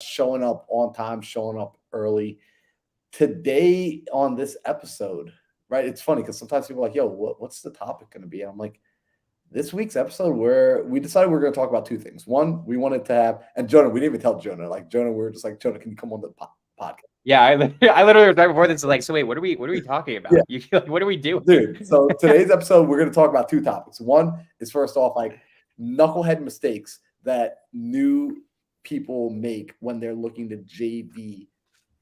showing up on time, showing up early. Today on this episode, right? It's funny because sometimes people are like, yo, what's the topic going to be? And I'm like, this week's episode, where we decided we're going to talk about two things. One, we wanted to have, and Jonah, we didn't even tell Jonah. Like, Jonah, we were just like, Jonah, can you come on the podcast? Yeah, I literally was right before this. Like, so wait, what are we talking about? Yeah. You like, what are we doing, dude? So today's episode, we're going to talk about two topics. One is first off, like knucklehead mistakes that new people make when they're looking to JV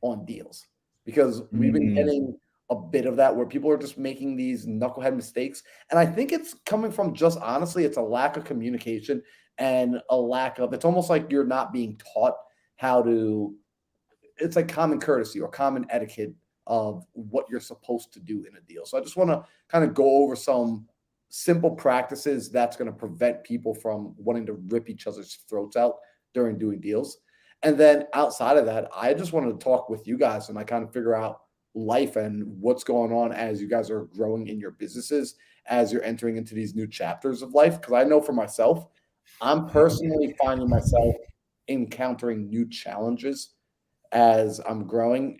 on deals, because we've been getting a bit of that where people are just making these knucklehead mistakes. And I think it's coming from just honestly, it's a lack of communication and a lack of, it's almost like you're not being taught how to, it's like common courtesy or common etiquette of what you're supposed to do in a deal. So I just want to kind of go over some simple practices that's going to prevent people from wanting to rip each other's throats out during doing deals. And then outside of that, I just wanted to talk with you guys and I kind of figure out life and what's going on as you guys are growing in your businesses, as you're entering into these new chapters of life. Because I know for myself, I'm personally finding myself encountering new challenges as I'm growing.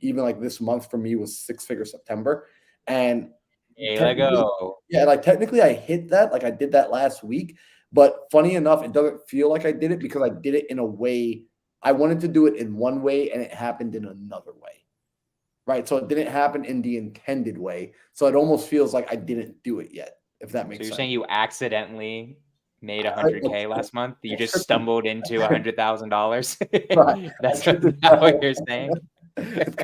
Even like this month for me was six-figure September. And Hey, technically, Lego. yeah, like technically I hit that, like I did that last week. But funny enough, it doesn't feel like I did it because I did it in a way I wanted to do it in one way and it happened in another way. Right. So it didn't happen in the intended way. So it almost feels like I didn't do it yet, if that So makes you're sense. saying you accidentally made I, 100K last month? You I just tripped stumbled into $100,000? right. That's I tripped and not what fell. you're saying? It's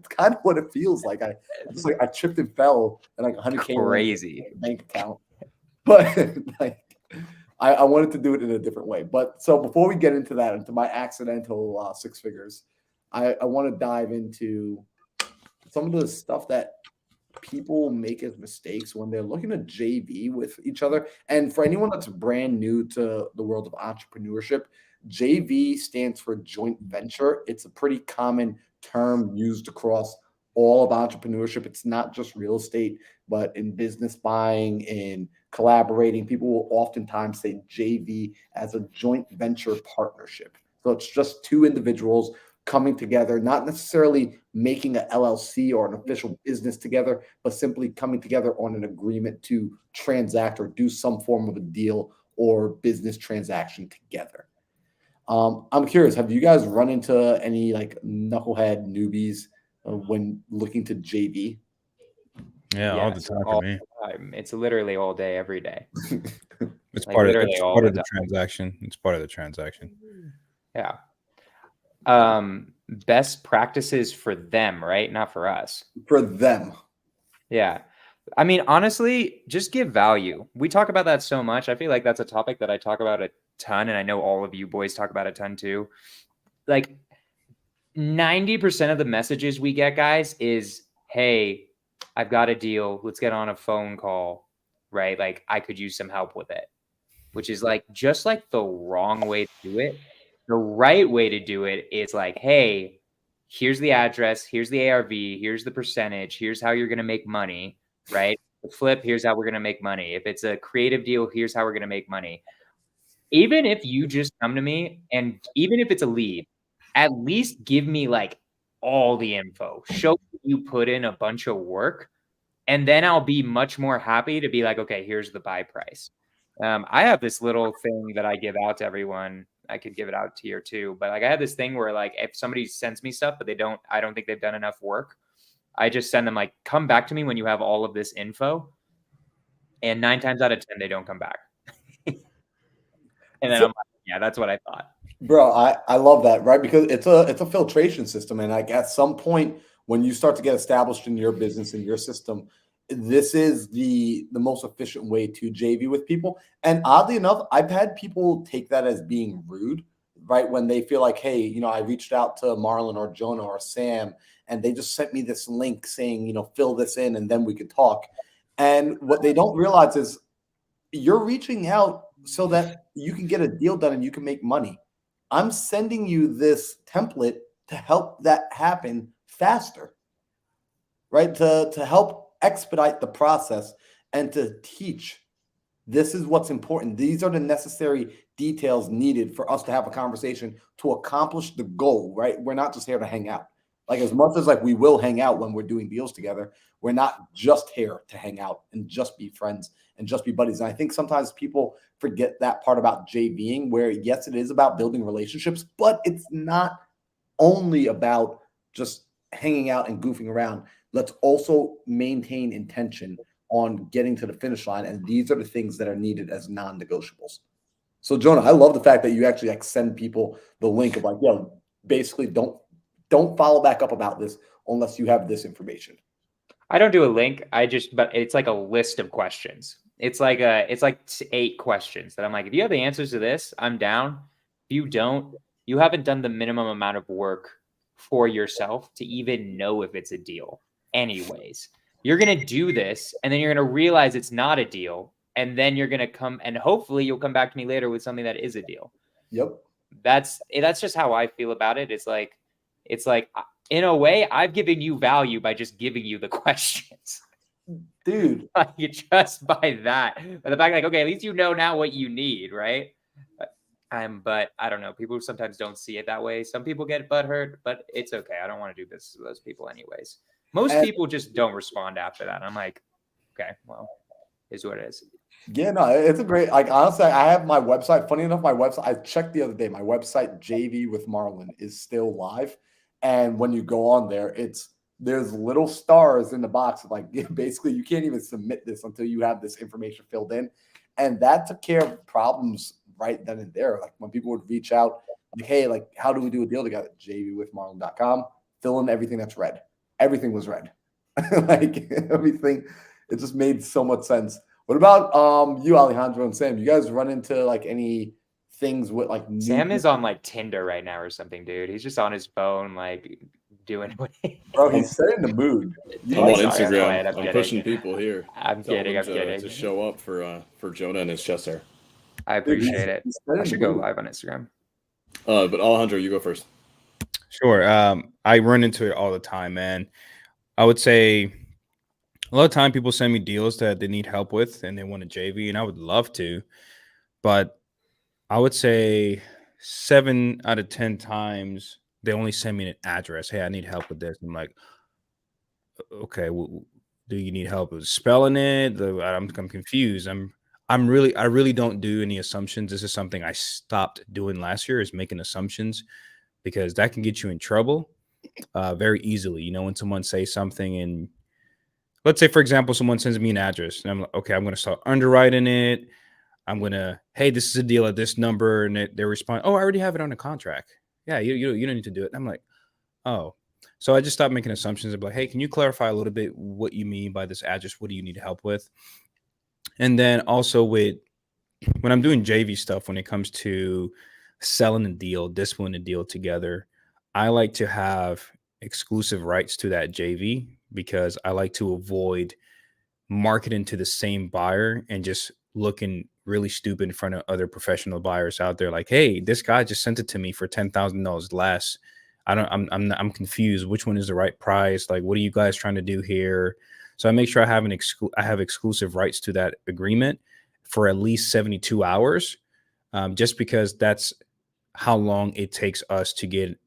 kind of what it feels like. I just like I tripped and fell and like 100K went into Crazy. my bank account. But like I wanted to do it in a different way. But so before we get into that, into my accidental six figures, I want to dive into some of the stuff that people make as mistakes when they're looking to JV with each other. And for anyone that's brand new to the world of entrepreneurship, JV stands for joint venture. It's a pretty common term used across all of entrepreneurship. It's not just real estate, but in business buying, in collaborating, people will oftentimes say JV as a joint venture partnership. So it's just two individuals coming together, not necessarily making a LLC or an official business together, but simply coming together on an agreement to transact or do some form of a deal or business transaction together. I'm curious, have you guys run into any like knucklehead newbies when looking to JV? Yeah, all the Yes, time for all me. the time. It's literally all day, every day. It's Like part of literally it's all part the of the time. transaction. It's part of the transaction. Yeah. Best practices for them, right? Not for us. For them. Yeah. I mean, honestly, just give value. We talk about that so much. I feel like that's a topic that I talk about a ton, and I know all of you boys talk about a ton too. Like 90% of the messages we get, guys, is, hey, I've got a deal. Let's get on a phone call, right? Like, I could use some help with it, which is like just like the wrong way to do it. The right way to do it is like, hey, here's the address, here's the ARV, here's the percentage, here's how you're going to make money, right? The flip, here's how we're going to make money. If it's a creative deal, here's how we're going to make money. Even if you just come to me and even if it's a lead, at least give me like all the info. Show you put in a bunch of work, and then I'll be much more happy to be like, okay, here's the buy price. I have this little thing that I give out to everyone. I could give it out to you too, but like I have this thing where like if somebody sends me stuff, but I don't think they've done enough work, I just send them like, come back to me when you have all of this info. And 9 times out of 10, they don't come back. And then I'm like, yeah, that's what I thought. Bro, I love that, right? Because it's a filtration system. And like at some point when you start to get established in your business in your system, this is the most efficient way to JV with people. And oddly enough, I've had people take that as being rude, right? When they feel like, hey, I reached out to Marlon or Jonah or Sam, and they just sent me this link saying, fill this in and then we could talk. And what they don't realize is you're reaching out so that you can get a deal done and you can make money. I'm sending you this template to help that happen faster, right? To help expedite the process and to teach This is what's important. These are the necessary details needed for us to have a conversation to accomplish the goal, right? We're not just here to hang out. Like as much as like we will hang out when we're doing deals together, we're not just here to hang out and just be friends and just be buddies. And I think sometimes people forget that part about JVing, where yes, it is about building relationships, but it's not only about just hanging out and goofing around. Let's also maintain intention on getting to the finish line. And these are the things that are needed as non-negotiables. So Jonah, I love the fact that you actually like send people the link of like, yo, basically don't follow back up about this unless you have this information. I don't do a link. But it's like a list of questions. It's like 8 questions that I'm like, if you have the answers to this, I'm down. If you don't, you haven't done the minimum amount of work for yourself to even know if it's a deal. Anyways, you're going to do this and then you're going to realize it's not a deal. And then you're going to come and hopefully you'll come back to me later with something that is a deal. Yep. That's just how I feel about it. It's like, in a way, I've given you value by just giving you the questions. Dude. Like just by that. But the fact like, okay, at least you know now what you need, right? But I don't know. People sometimes don't see it that way. Some people get butthurt, but it's okay. I don't want to do business with those people anyways. Most people just don't respond after that. I'm like, okay, well, is what it is. Yeah, no, it's a great, like, honestly, I have my website. Funny enough, my website, I checked the other day, my website, JV with Marlon, is still live. And when you go on there, there's little stars in the box. Like, basically, you can't even submit this until you have this information filled in. And that took care of problems right then and there. Like, when people would reach out, like, hey, like, how do we do a deal together? JVwithmarlon.com, fill in everything that's red. Everything was red. Like, everything, it just made so much sense. What about you, Alejandro and Sam? You guys run into like any things with like Sam is on like Tinder right now or something, dude. He's just on his phone, like doing what bro, he's setting the mood. I'm on Instagram. I'm pushing people here. I'm kidding. To show up for Jonah and his chest hair. I appreciate it. I should go live on Instagram. But Alejandro, you go first. Sure. I run into it all the time, man. I would say a lot of time people send me deals that they need help with and they want a JV, and I would love to, but I would say 7 out of 10 times they only send me an address. Hey, I need help with this. I'm like, okay, well, do you need help with spelling it? I'm confused. I really don't do any assumptions. This is something I stopped doing last year, is making assumptions, because that can get you in trouble very easily. You know, when someone says something, and let's say, for example, someone sends me an address and I'm like, okay, I'm going to start underwriting it. I'm going to, hey, this is a deal at this number. And they respond, oh, I already have it on a contract. Yeah, you don't need to do it. And I'm like, oh. So I just stopped making assumptions. I'm like, hey, can you clarify a little bit what you mean by this address? What do you need help with? And then also when I'm doing JV stuff, when it comes to selling a deal, disciplining a deal together, I like to have exclusive rights to that JV, because I like to avoid marketing to the same buyer and just looking really stupid in front of other professional buyers out there. Like, hey, this guy just sent it to me for $10,000 less. I'm confused. Which one is the right price? Like, what are you guys trying to do here? So I make sure I have exclusive rights to that agreement for at least 72 hours, just because that's how long it takes us to get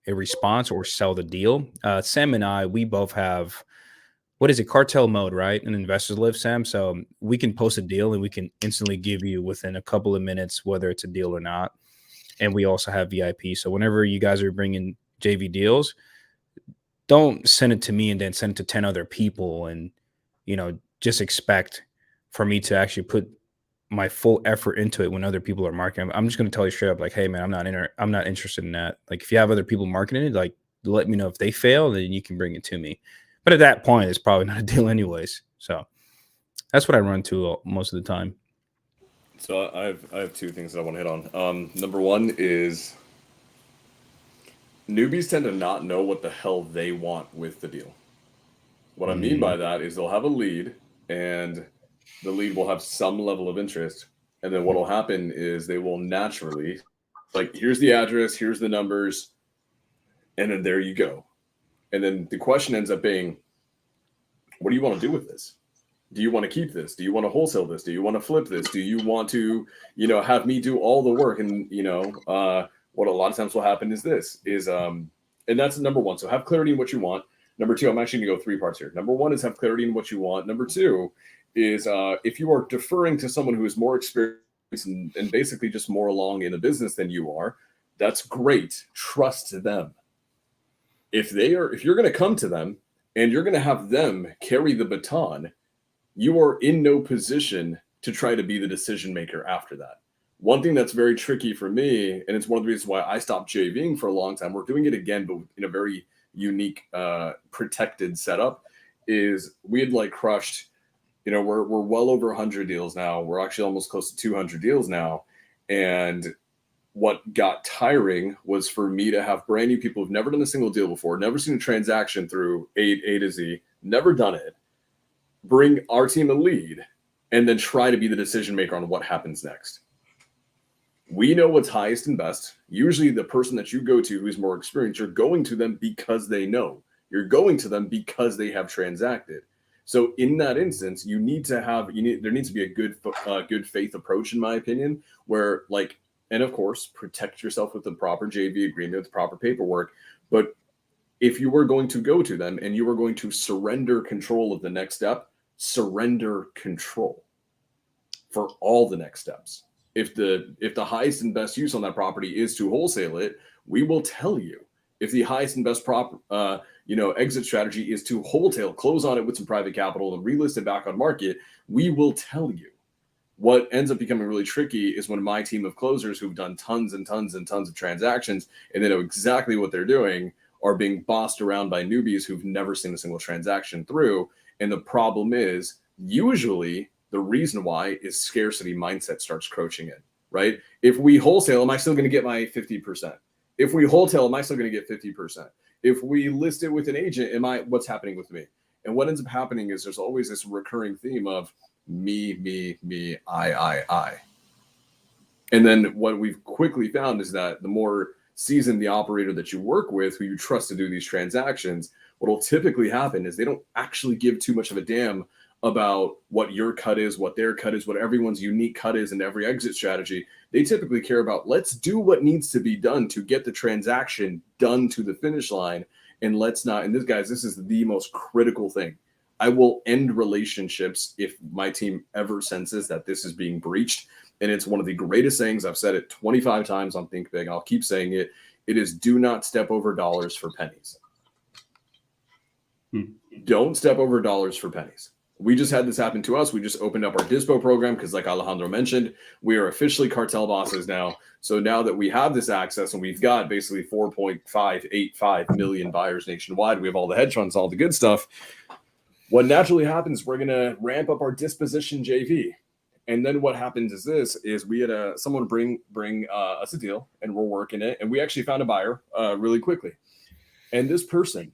a response or sell the deal. Sam and I, we both have, what is it, cartel mode, right? And investors live, Sam. So we can post a deal and we can instantly give you within a couple of minutes whether it's a deal or not. And we also have VIP. So whenever you guys are bringing JV deals, don't send it to me and then send it to 10 other people and, you know, just expect for me to actually put my full effort into it when other people are marketing. I'm just going to tell you straight up, like, hey man, I'm not interested in that. Like, if you have other people marketing it, like, let me know if they fail, then you can bring it to me. But at that point, it's probably not a deal anyways. So that's what I run to most of the time. So I have 2 things that I want to hit on. Number 1 is newbies tend to not know what the hell they want with the deal. What I mean by that is they'll have a lead, and the lead will have some level of interest. And then what will happen is they will naturally, like, here's the address, here's the numbers, and then there you go. And then the question ends up being, what do you want to do with this? Do you want to keep this? Do you want to wholesale this? Do you want to flip this? Do you want to, have me do all the work? And, what a lot of times will happen is and that's number one. So have clarity in what you want. Number two, I'm actually going to go 3 parts here. Number one is have clarity in what you want. Number two is if you are deferring to someone who is more experienced and basically just more along in the business than you are, that's great. Trust them. If you're going to come to them and you're going to have them carry the baton, you are in no position to try to be the decision maker after that. One thing that's very tricky for me, and it's one of the reasons why I stopped JVing for a long time, we're doing it again, but in a very unique, protected setup, is we had crushed, we're well over 100 deals now. We're actually almost close to 200 deals now. And what got tiring was for me to have brand new people who've never done a single deal before, never seen a transaction through A to Z, never done it, bring our team a lead, and then try to be the decision maker on what happens next. We know what's highest and best. Usually the person that you go to who's more experienced, you're going to them because they know. You're going to them because they have transacted. So in that instance, there needs to be a good faith approach, in my opinion, where and of course, protect yourself with the proper JV agreement, with proper paperwork. But if you were going to go to them and you were going to surrender control of the next step, surrender control for all the next steps. If the highest and best use on that property is to wholesale it, we will tell you. If the highest and best exit strategy is to wholesale, close on it with some private capital and relist it back on market, we will tell you. What ends up becoming really tricky is when my team of closers who've done tons and tons and tons of transactions and they know exactly what they're doing are being bossed around by newbies who've never seen a single transaction through. And the problem is usually the reason why is scarcity mindset starts crouching in, right? If we wholesale, am I still going to get my 50%? If we wholesale, am I still going to get 50%? If we list it with an agent, what's happening with me? And what ends up happening is there's always this recurring theme of me, I. And then what we've quickly found is that the more seasoned the operator that you work with, who you trust to do these transactions, what will typically happen is they don't actually give too much of a damn about what your cut is, what their cut is, what everyone's unique cut is in every exit strategy. They typically care about, let's do what needs to be done to get the transaction done to the finish line. And let's not, and this is the most critical thing. I will end relationships if my team ever senses that this is being breached. And it's one of the greatest things. I've said it 25 times on Think Big. I'll keep saying it. It is do not step over dollars for pennies. Don't step over dollars for pennies. We just had this happen to us. We just opened up our Dispo program because, like Alejandro mentioned, we are officially cartel bosses now. So now that we have this access and we've got basically 4.585 million buyers nationwide, we have all the hedge funds, all the good stuff. What naturally happens, we're going to ramp up our disposition JV. And then what happens is we had someone bring us a deal and we're working it. And we actually found a buyer really quickly. And this person,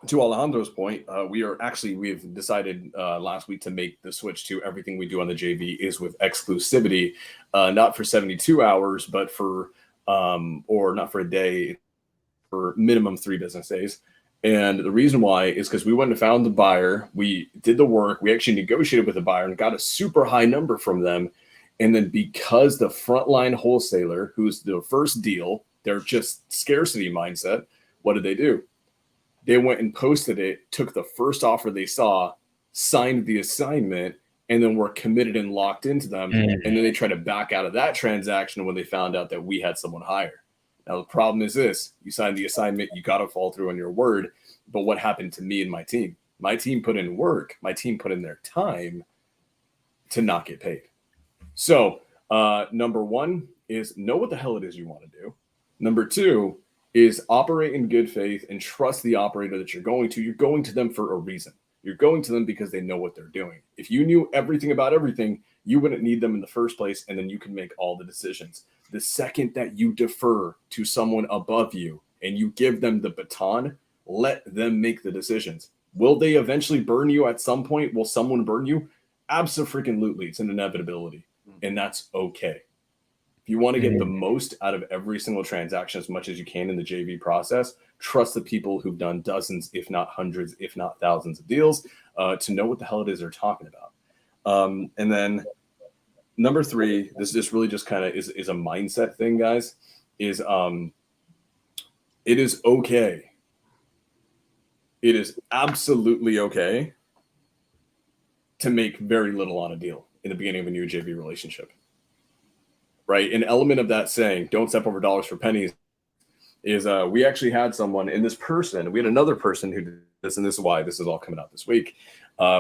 to Alejandro's point, we've decided last week to make the switch to everything we do on the JV is with exclusivity, not for 72 hours, but or not for a day, for minimum 3 business days. And the reason why is because we went and found the buyer. We did the work. We actually negotiated with the buyer and got a super high number from them. And then because the frontline wholesaler, who's the first deal, they're just scarcity mindset, what did they do? They went and posted it, took the first offer they saw, signed the assignment, and then were committed and locked into them. And then they tried to back out of that transaction when they found out that we had someone higher. Now, the problem is this. You signed the assignment. You got to fall through on your word. But what happened to me and my team? My team put in work. My team put in their time to not get paid. So number one is know what the hell it is you want to do. Number two is operate in good faith and trust the operator that you're going to. You're going to them for a reason. You're going to them because they know what they're doing. If you knew everything about everything, you wouldn't need them in the first place, and then you can make all the decisions. The second that you defer to someone above you and you give them the baton, let them make the decisions. Will they eventually burn you at some point? Will someone burn you? Absolutely. It's an inevitability, and that's okay. If you want to get the most out of every single transaction as much as you can in the JV process, trust the people who've done dozens, if not hundreds, if not thousands of deals to know what the hell it is they're talking about. And then number 3, this just really just kind of is a mindset thing, guys, is it is okay. It is absolutely okay to make very little on a deal in the beginning of a new JV relationship. Right? An element of that saying, don't step over dollars for pennies, is we actually had someone in this person. We had another person who did this, and this is why this is all coming out this week.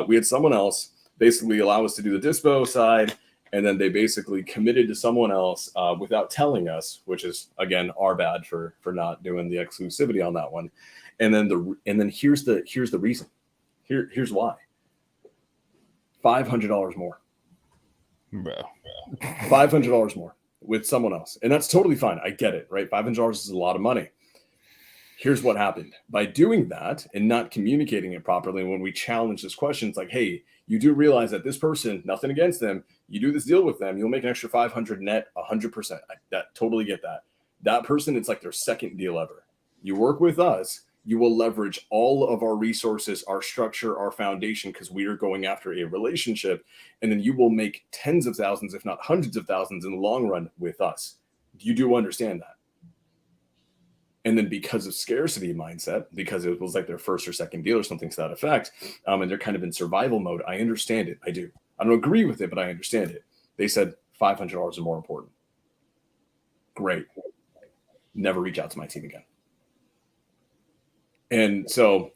We had someone else basically allow us to do the dispo side, and then they basically committed to someone else without telling us, which is, again, our bad for not doing the exclusivity on that one. And then here's the reason. Here's why. $500 more. Bro. $500 more with someone else. And that's totally fine. I get it, right? $500 is a lot of money. Here's what happened. By doing that and not communicating it properly, when we challenge this question, it's like, hey, you do realize that this person, nothing against them, you do this deal with them, you'll make an extra 500 net, 100%. I totally get that. That person, it's like their second deal ever. You work with us, you will leverage all of our resources, our structure, our foundation, because we are going after a relationship. And then you will make tens of thousands, if not hundreds of thousands in the long run with us. You do understand that. And then because of scarcity mindset, because it was like their first or second deal or something to that effect, and they're kind of in survival mode, I understand it. I do. I don't agree with it, but I understand it. They said $500 are more important. Great. Never reach out to my team again. And so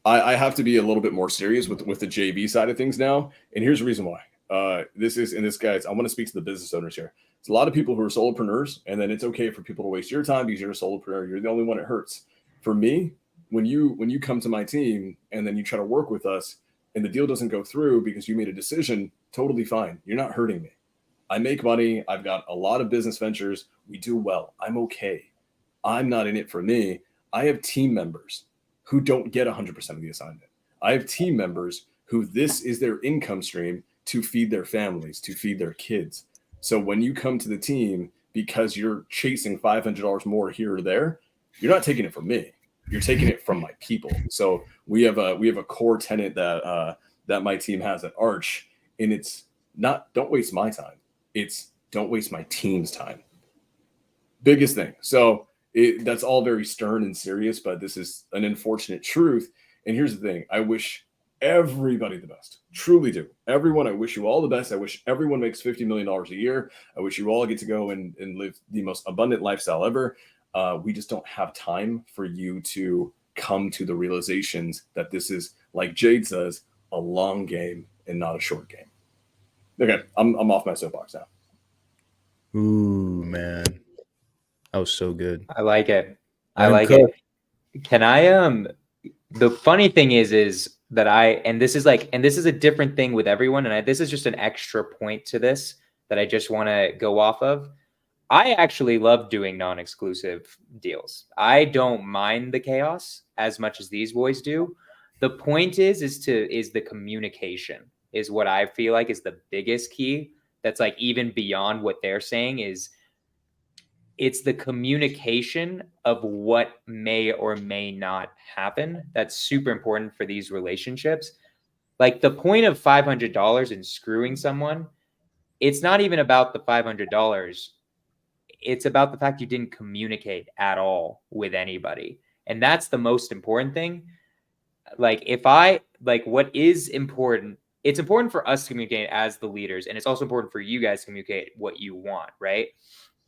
I have to be a little bit more serious with the JV side of things now. And here's the reason why. Guys, I want to speak to the business owners here. It's a lot of people who are solopreneurs, and then it's okay for people to waste your time because you're a solopreneur. You're the only one it hurts. For me, when you come to my team and then you try to work with us and the deal doesn't go through because you made a decision, totally fine. You're not hurting me. I make money. I've got a lot of business ventures. We do well. I'm okay. I'm not in it for me. I have team members who don't get 100% of the assignment. I have team members who this is their income stream to feed their families, to feed their kids. So when you come to the team because you're chasing $500 more here or there, you're not taking it from me. You're taking it from my people. So we have a core tenet that my team has at Arch, and it's not don't waste my time. It's don't waste my team's time. Biggest thing. So that's all very stern and serious, but this is an unfortunate truth. And here's the thing. I wish everybody the best. Truly do. Everyone, I wish you all the best. I wish everyone makes $50 million a year. I wish you all get to go and live the most abundant lifestyle ever. We just don't have time for you to come to the realizations that this is, like Jade says, a long game and not a short game. Okay, I'm off my soapbox now. Ooh, man. That was so good. I like it. I like it. Can I the funny thing is that this is a different thing with everyone, and this is just an extra point to this that I just want to go off of. I actually love doing non-exclusive deals. I don't mind the chaos as much as these boys do. The point is the communication is what I feel like is the biggest key. That's like even beyond what they're saying is it's the communication of what may or may not happen. That's super important for these relationships. Like the point of $500 in screwing someone, it's not even about the $500. It's about the fact you didn't communicate at all with anybody. And that's the most important thing. Like what is important, it's important for us to communicate as the leaders. And it's also important for you guys to communicate what you want, right?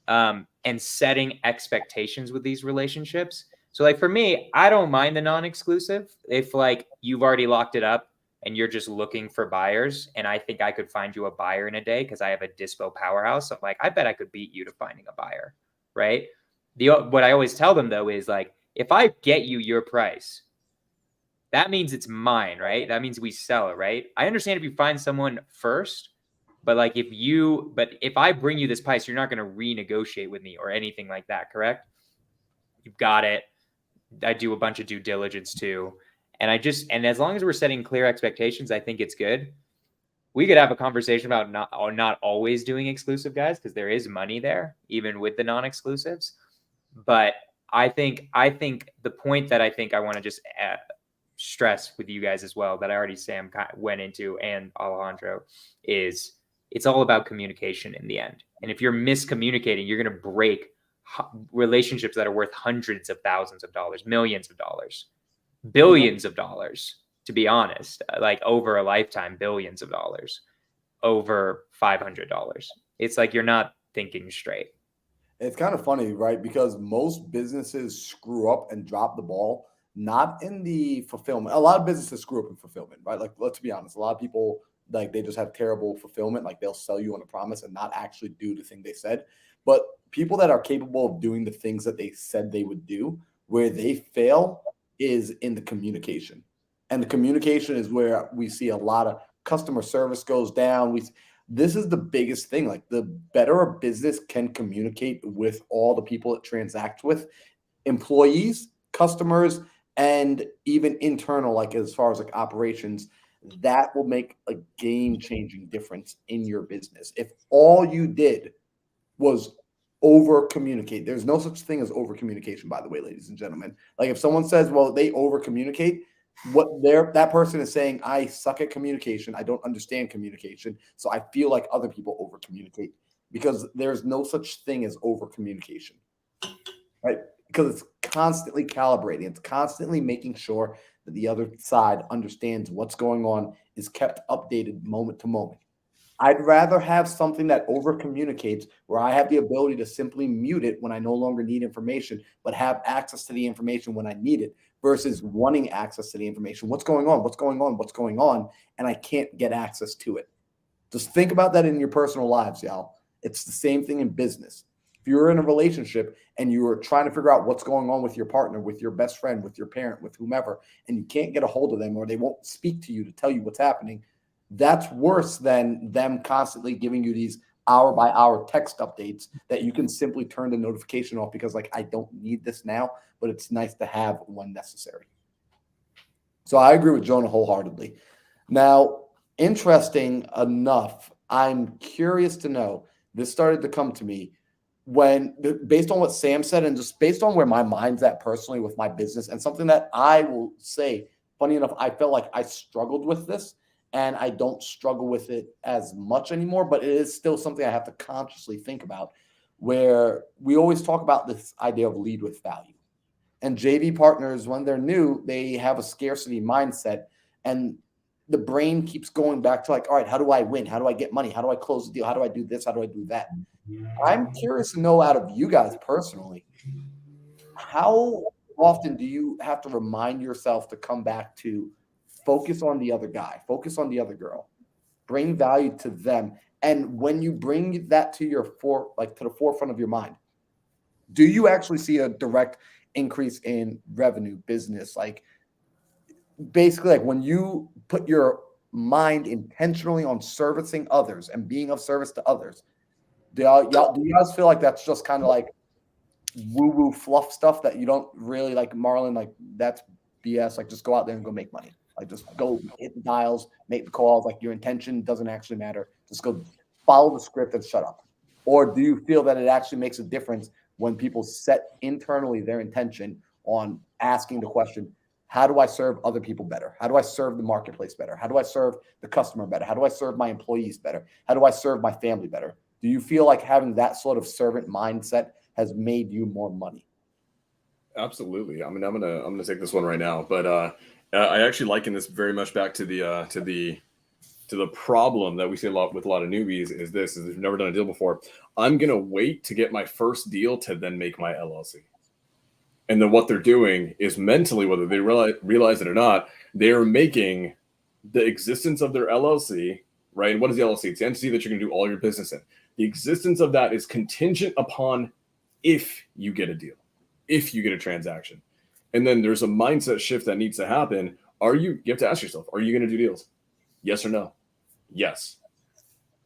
And setting expectations with these relationships. So like for me, I don't mind the non-exclusive if like you've already locked it up and you're just looking for buyers. And I think I could find you a buyer in a day because I have a dispo powerhouse. So I'm like, I bet I could beat you to finding a buyer, right? What I always tell them though is like, if I get you your price, that means it's mine, right? That means we sell it, right? I understand if you find someone first, but like if I bring you this price, you're not going to renegotiate with me or anything like that, correct? You've got it. I do a bunch of due diligence too. And as long as we're setting clear expectations, I think it's good. we could have a conversation about not always doing exclusive guys, because there is money there, even with the non-exclusives. But I think the point that I think I want to just stress with you guys as well, that I already Sam went into and Alejandro, is it's all about communication in the end. And if you're miscommunicating, you're going to break relationships that are worth hundreds of thousands of dollars, millions of dollars, billions of dollars, to be honest, like over a lifetime, billions of dollars over $500. It's like you're not thinking straight. It's kind of funny, right? Because most businesses screw up and drop the ball, not in the fulfillment. A lot of businesses screw up in fulfillment, right? Like, let's be honest, a lot of people, like, they just have terrible fulfillment. Like, they'll sell you on a promise and not actually do the thing they said. But people that are capable of doing the things that they said they would do, where they fail is in the communication. And the communication is where we see a lot of customer service goes down. This is the biggest thing. Like, the better a business can communicate with all the people it transacts with, employees, customers, and even internal, like as far as like operations, that will make a game-changing difference in your business. If all you did was over communicate, there's no such thing as over communication, by the way, ladies and gentlemen. Like, if someone says, well, they over communicate, what that person is saying, I suck at communication, I don't understand communication, so I feel like other people over communicate, because there's no such thing as over communication, right? Because it's constantly calibrating, it's constantly making sure that the other side understands what's going on, is kept updated moment to moment. I'd rather have something that over communicates, where I have the ability to simply mute it when I no longer need information, but have access to the information when I need it, versus wanting access to the information. What's going on? What's going on? What's going on? And I can't get access to it. Just think about that in your personal lives, y'all. It's the same thing in business. If you're in a relationship and you're trying to figure out what's going on with your partner, with your best friend, with your parent, with whomever, and you can't get a hold of them, or they won't speak to you to tell you what's happening, that's worse than them constantly giving you these hour by hour text updates that you can simply turn the notification off, because, like, I don't need this now, but it's nice to have when necessary. So I agree with Jonah wholeheartedly. Now, interesting enough, I'm curious to know, this started to come to me when, based on what Sam said and just based on where my mind's at personally with my business, and something that I will say, funny enough, I felt like I struggled with this, and I don't struggle with it as much anymore, but it is still something I have to consciously think about, where we always talk about this idea of lead with value. And JV partners, when they're new, they have a scarcity mindset, and the brain keeps going back to, like, all right, how do I win? How do I get money? How do I close the deal? How do I do this? How do I do that? I'm curious to know, out of you guys personally, how often do you have to remind yourself to come back to focus on the other guy, focus on the other girl, bring value to them? And when you bring that to your to the forefront of your mind, do you actually see a direct increase in revenue, business? Like, basically, like, when you put your mind intentionally on servicing others and being of service to others, do you guys feel like that's just kind of like woo-woo fluff stuff that you don't really, like, Marlon, like, that's BS, like, just go out there and go make money? Like, just go hit the dials, make the calls. Like, your intention doesn't actually matter. Just go follow the script and shut up. Or do you feel that it actually makes a difference when people set internally their intention on asking the question, how do I serve other people better? How do I serve the marketplace better? How do I serve the customer better? How do I serve my employees better? How do I serve my family better? Do you feel like having that sort of servant mindset has made you more money? Absolutely. I mean, I'm gonna take this one right now, but I actually liken this very much back to the problem that we see a lot with a lot of newbies is they've never done a deal before. I'm gonna wait to get my first deal to then make my LLC. And then what they're doing is mentally, whether they realize it or not, they're making the existence of their LLC, right? And what is the LLC? It's the entity that you're gonna do all your business in. The existence of that is contingent upon if you get a deal, if you get a transaction. And then there's a mindset shift that needs to happen. You have to ask yourself, are you going to do deals? Yes or no? Yes.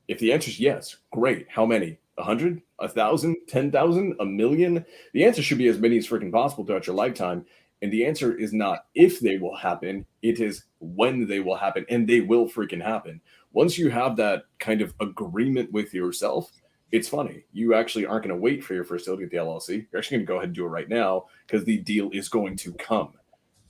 If the answer is yes, great. How many? 100, 1,000, 10,000, a million? The answer should be as many as freaking possible throughout your lifetime. And the answer is not if they will happen, it is when they will happen, and they will freaking happen. Once you have that kind of agreement with yourself, it's funny. You actually aren't going to wait for your first deal to get the LLC. You're actually going to go ahead and do it right now because the deal is going to come.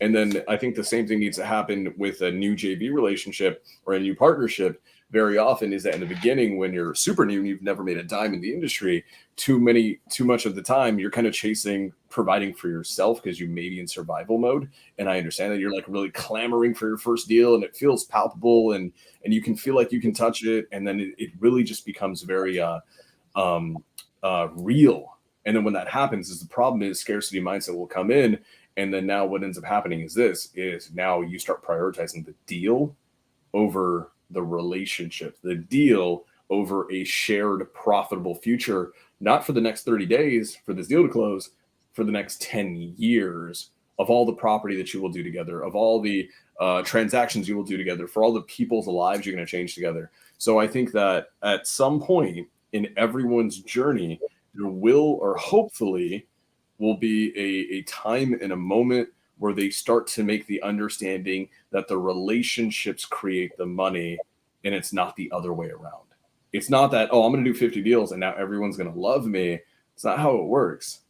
And then I think the same thing needs to happen with a new JV relationship or a new partnership. Very often is that in the beginning, when you're super new and you've never made a dime in the industry, too much of the time you're kind of chasing providing for yourself because you may be in survival mode. And I understand that you're like really clamoring for your first deal and it feels palpable and you can feel like you can touch it. And then it really just becomes very real. And then when that happens, is the problem is scarcity mindset will come in. And then now what ends up happening is now you start prioritizing the deal over the relationship, the deal over a shared profitable future, not for the next 30 days for this deal to close, for the next 10 years of all the property that you will do together, of all the transactions you will do together, for all the people's lives you're going to change together. So I think that at some point in everyone's journey, there will, or hopefully will be a time and a moment where they start to make the understanding that the relationships create the money and it's not the other way around. It's not that, oh, I'm going to do 50 deals and now everyone's going to love me. It's not how it works.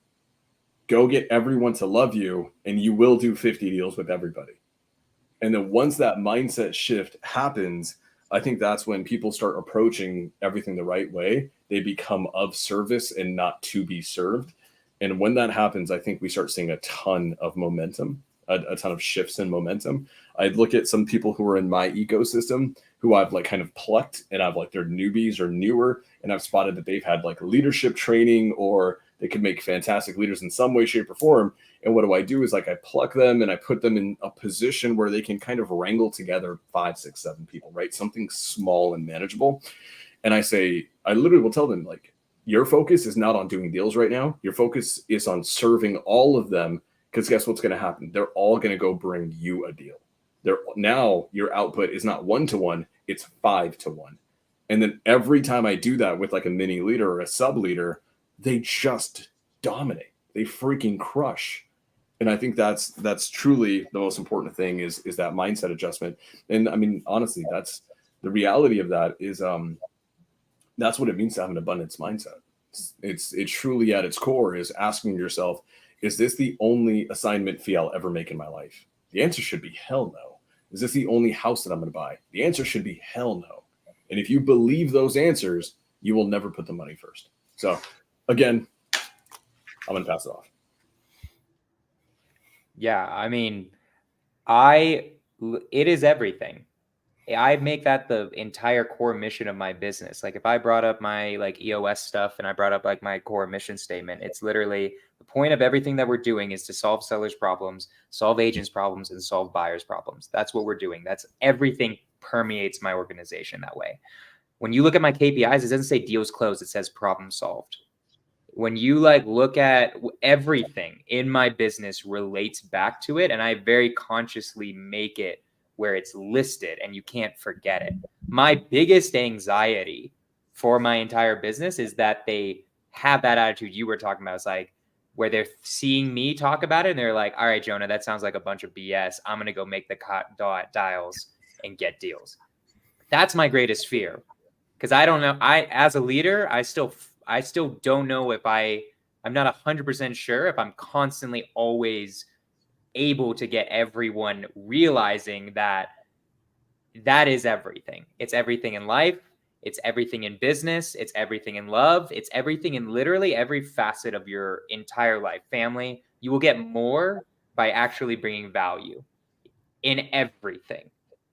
Go get everyone to love you and you will do 50 deals with everybody. And then once that mindset shift happens, I think that's when people start approaching everything the right way. They become of service and not to be served. And when that happens, I think we start seeing a ton of momentum, a ton of shifts in momentum. I'd look at some people who are in my ecosystem who I've like kind of plucked and I've like they're newbies or newer. And I've spotted that they've had like leadership training or they could make fantastic leaders in some way, shape or form. And what do I do is like I pluck them and I put them in a position where they can kind of wrangle together 5, 6, 7 people, right? Something small and manageable. And I literally will tell them like, your focus is not on doing deals right now. Your focus is on serving all of them because guess what's going to happen? They're all going to go bring you a deal. Now your output is not 1-to-1, it's 5-to-1. And then every time I do that with like a mini leader or a sub leader, they just dominate. They freaking crush. And I think that's truly the most important thing is that mindset adjustment. And I mean, honestly, that's the reality of that is that's what it means to have an abundance mindset. It's truly at its core is asking yourself, is this the only assignment fee I'll ever make in my life? The answer should be hell no. Is this the only house that I'm going to buy? The answer should be hell no. And if you believe those answers, you will never put the money first. So again, I'm going to pass it off. Yeah, I mean, it is everything. I make that the entire core mission of my business. Like if I brought up my like EOS stuff and I brought up like my core mission statement, it's literally the point of everything that we're doing is to solve sellers' problems, solve agents' problems, and solve buyers' problems. That's what we're doing. That's everything permeates my organization that way. When you look at my KPIs, it doesn't say deals closed. It says problem solved. When you like look at everything in my business relates back to it, and I very consciously make it where it's listed and you can't forget it. My biggest anxiety for my entire business is that they have that attitude you were talking about. It's like where they're seeing me talk about it and they're like, all right, Jonah, that sounds like a bunch of BS. I'm going to go make the dials and get deals. That's my greatest fear. Because I don't know. As a leader, I still don't know if I'm not 100% sure if I'm constantly always able to get everyone realizing that is everything. It's everything in life. It's everything in business. It's everything in love. It's everything in literally every facet of your entire life. Family, you will get more by actually bringing value in everything,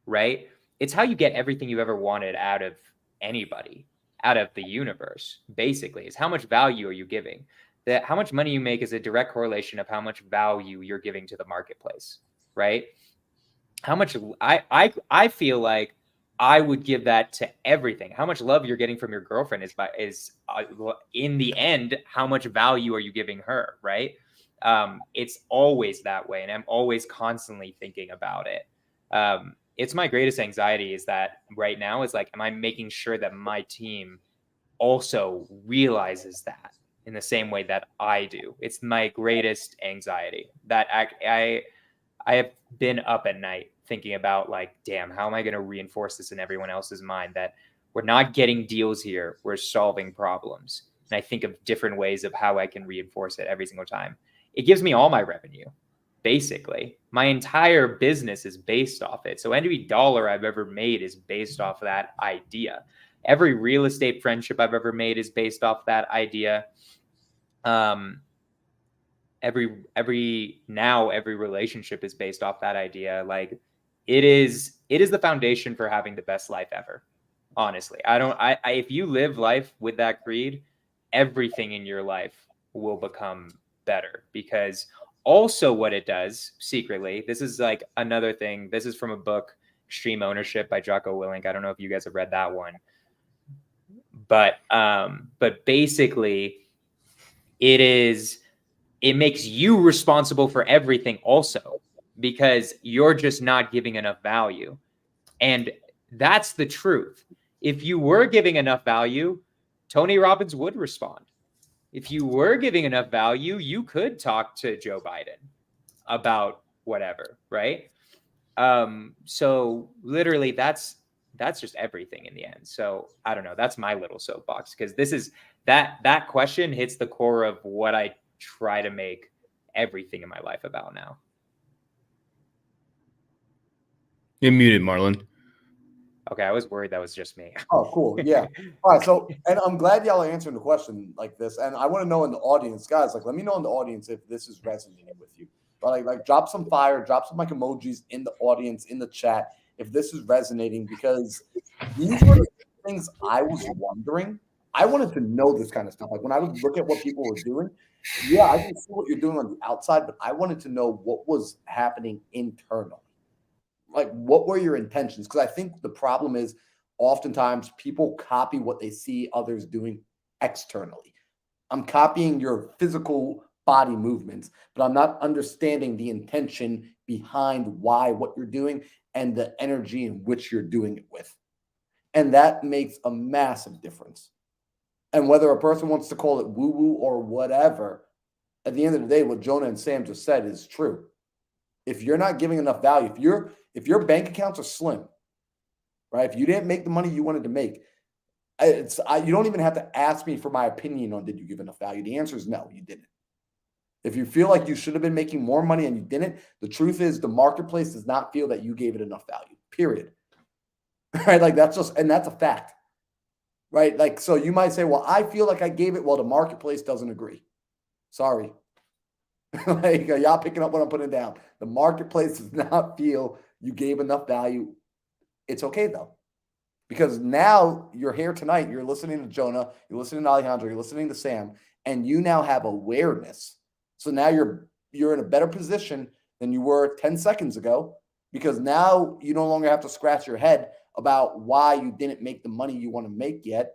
right? It's how you get everything you've ever wanted out of anybody, out of the universe, basically, is how much value are you giving? That how much money you make is a direct correlation of how much value you're giving to the marketplace, right? How much I feel like I would give that to everything. How much love you're getting from your girlfriend is in the end, how much value are you giving her, right? It's always that way, and I'm always constantly thinking about it. It's my greatest anxiety is that right now is like, am I making sure that my team also realizes that in the same way that I do? It's my greatest anxiety that I have been up at night thinking about like, damn, how am I going to reinforce this in everyone else's mind that we're not getting deals here, we're solving problems. And I think of different ways of how I can reinforce it every single time. It gives me all my revenue. Basically, my entire business is based off it. So every dollar I've ever made is based off of that idea. Every real estate friendship I've ever made is based off that idea. Every relationship is based off that idea. Like it is the foundation for having the best life ever. Honestly, if you live life with that creed, everything in your life will become better. Because also what it does secretly, this is like another thing. This is from a book, Extreme Ownership by Jocko Willink. I don't know if you guys have read that one, but basically it makes you responsible for everything also, because you're just not giving enough value. And that's the truth. If you were giving enough value, Tony Robbins would respond. If you were giving enough value, you could talk to Joe Biden about whatever, right? So literally that's just everything in the end. So I don't know. That's my little soapbox, because this is that question hits the core of what I try to make everything in my life about now. You're muted, Marlon. Okay, I was worried that was just me. Oh, cool. Yeah. All right. So, and I'm glad y'all are answering the question like this. And I want to know in the audience, guys, like, let me know in the audience if this is resonating with you. But like drop some fire, drop some like emojis in the audience, in the chat, if this is resonating, because these were the things I was wondering. I wanted to know this kind of stuff. Like when I would look at what people were doing, yeah, I can see what you're doing on the outside, but I wanted to know what was happening internally. Like, what were your intentions? Because I think the problem is oftentimes people copy what they see others doing externally. I'm copying your physical body movements, but I'm not understanding the intention behind why what you're doing and the energy in which you're doing it with. And that makes a massive difference. And whether a person wants to call it woo-woo or whatever, at the end of the day, what Jonah and Sam just said is true. If you're not giving enough value, if your bank accounts are slim, right? If you didn't make the money you wanted to make, you don't even have to ask me for my opinion on did you give enough value. The answer is no, you didn't. If you feel like you should have been making more money and you didn't, the truth is the marketplace does not feel that you gave it enough value, period. Right? Like that's a fact, right? Like, so you might say, well, I feel like I gave it. Well, the marketplace doesn't agree. Sorry. Like, y'all picking up what I'm putting down. The marketplace does not feel you gave enough value. It's okay though, because now you're here tonight. You're listening to Jonah. You're listening to Alejandro. You're listening to Sam, and you now have awareness. So now you're in a better position than you were 10 seconds ago, because now you no longer have to scratch your head about why you didn't make the money you want to make yet,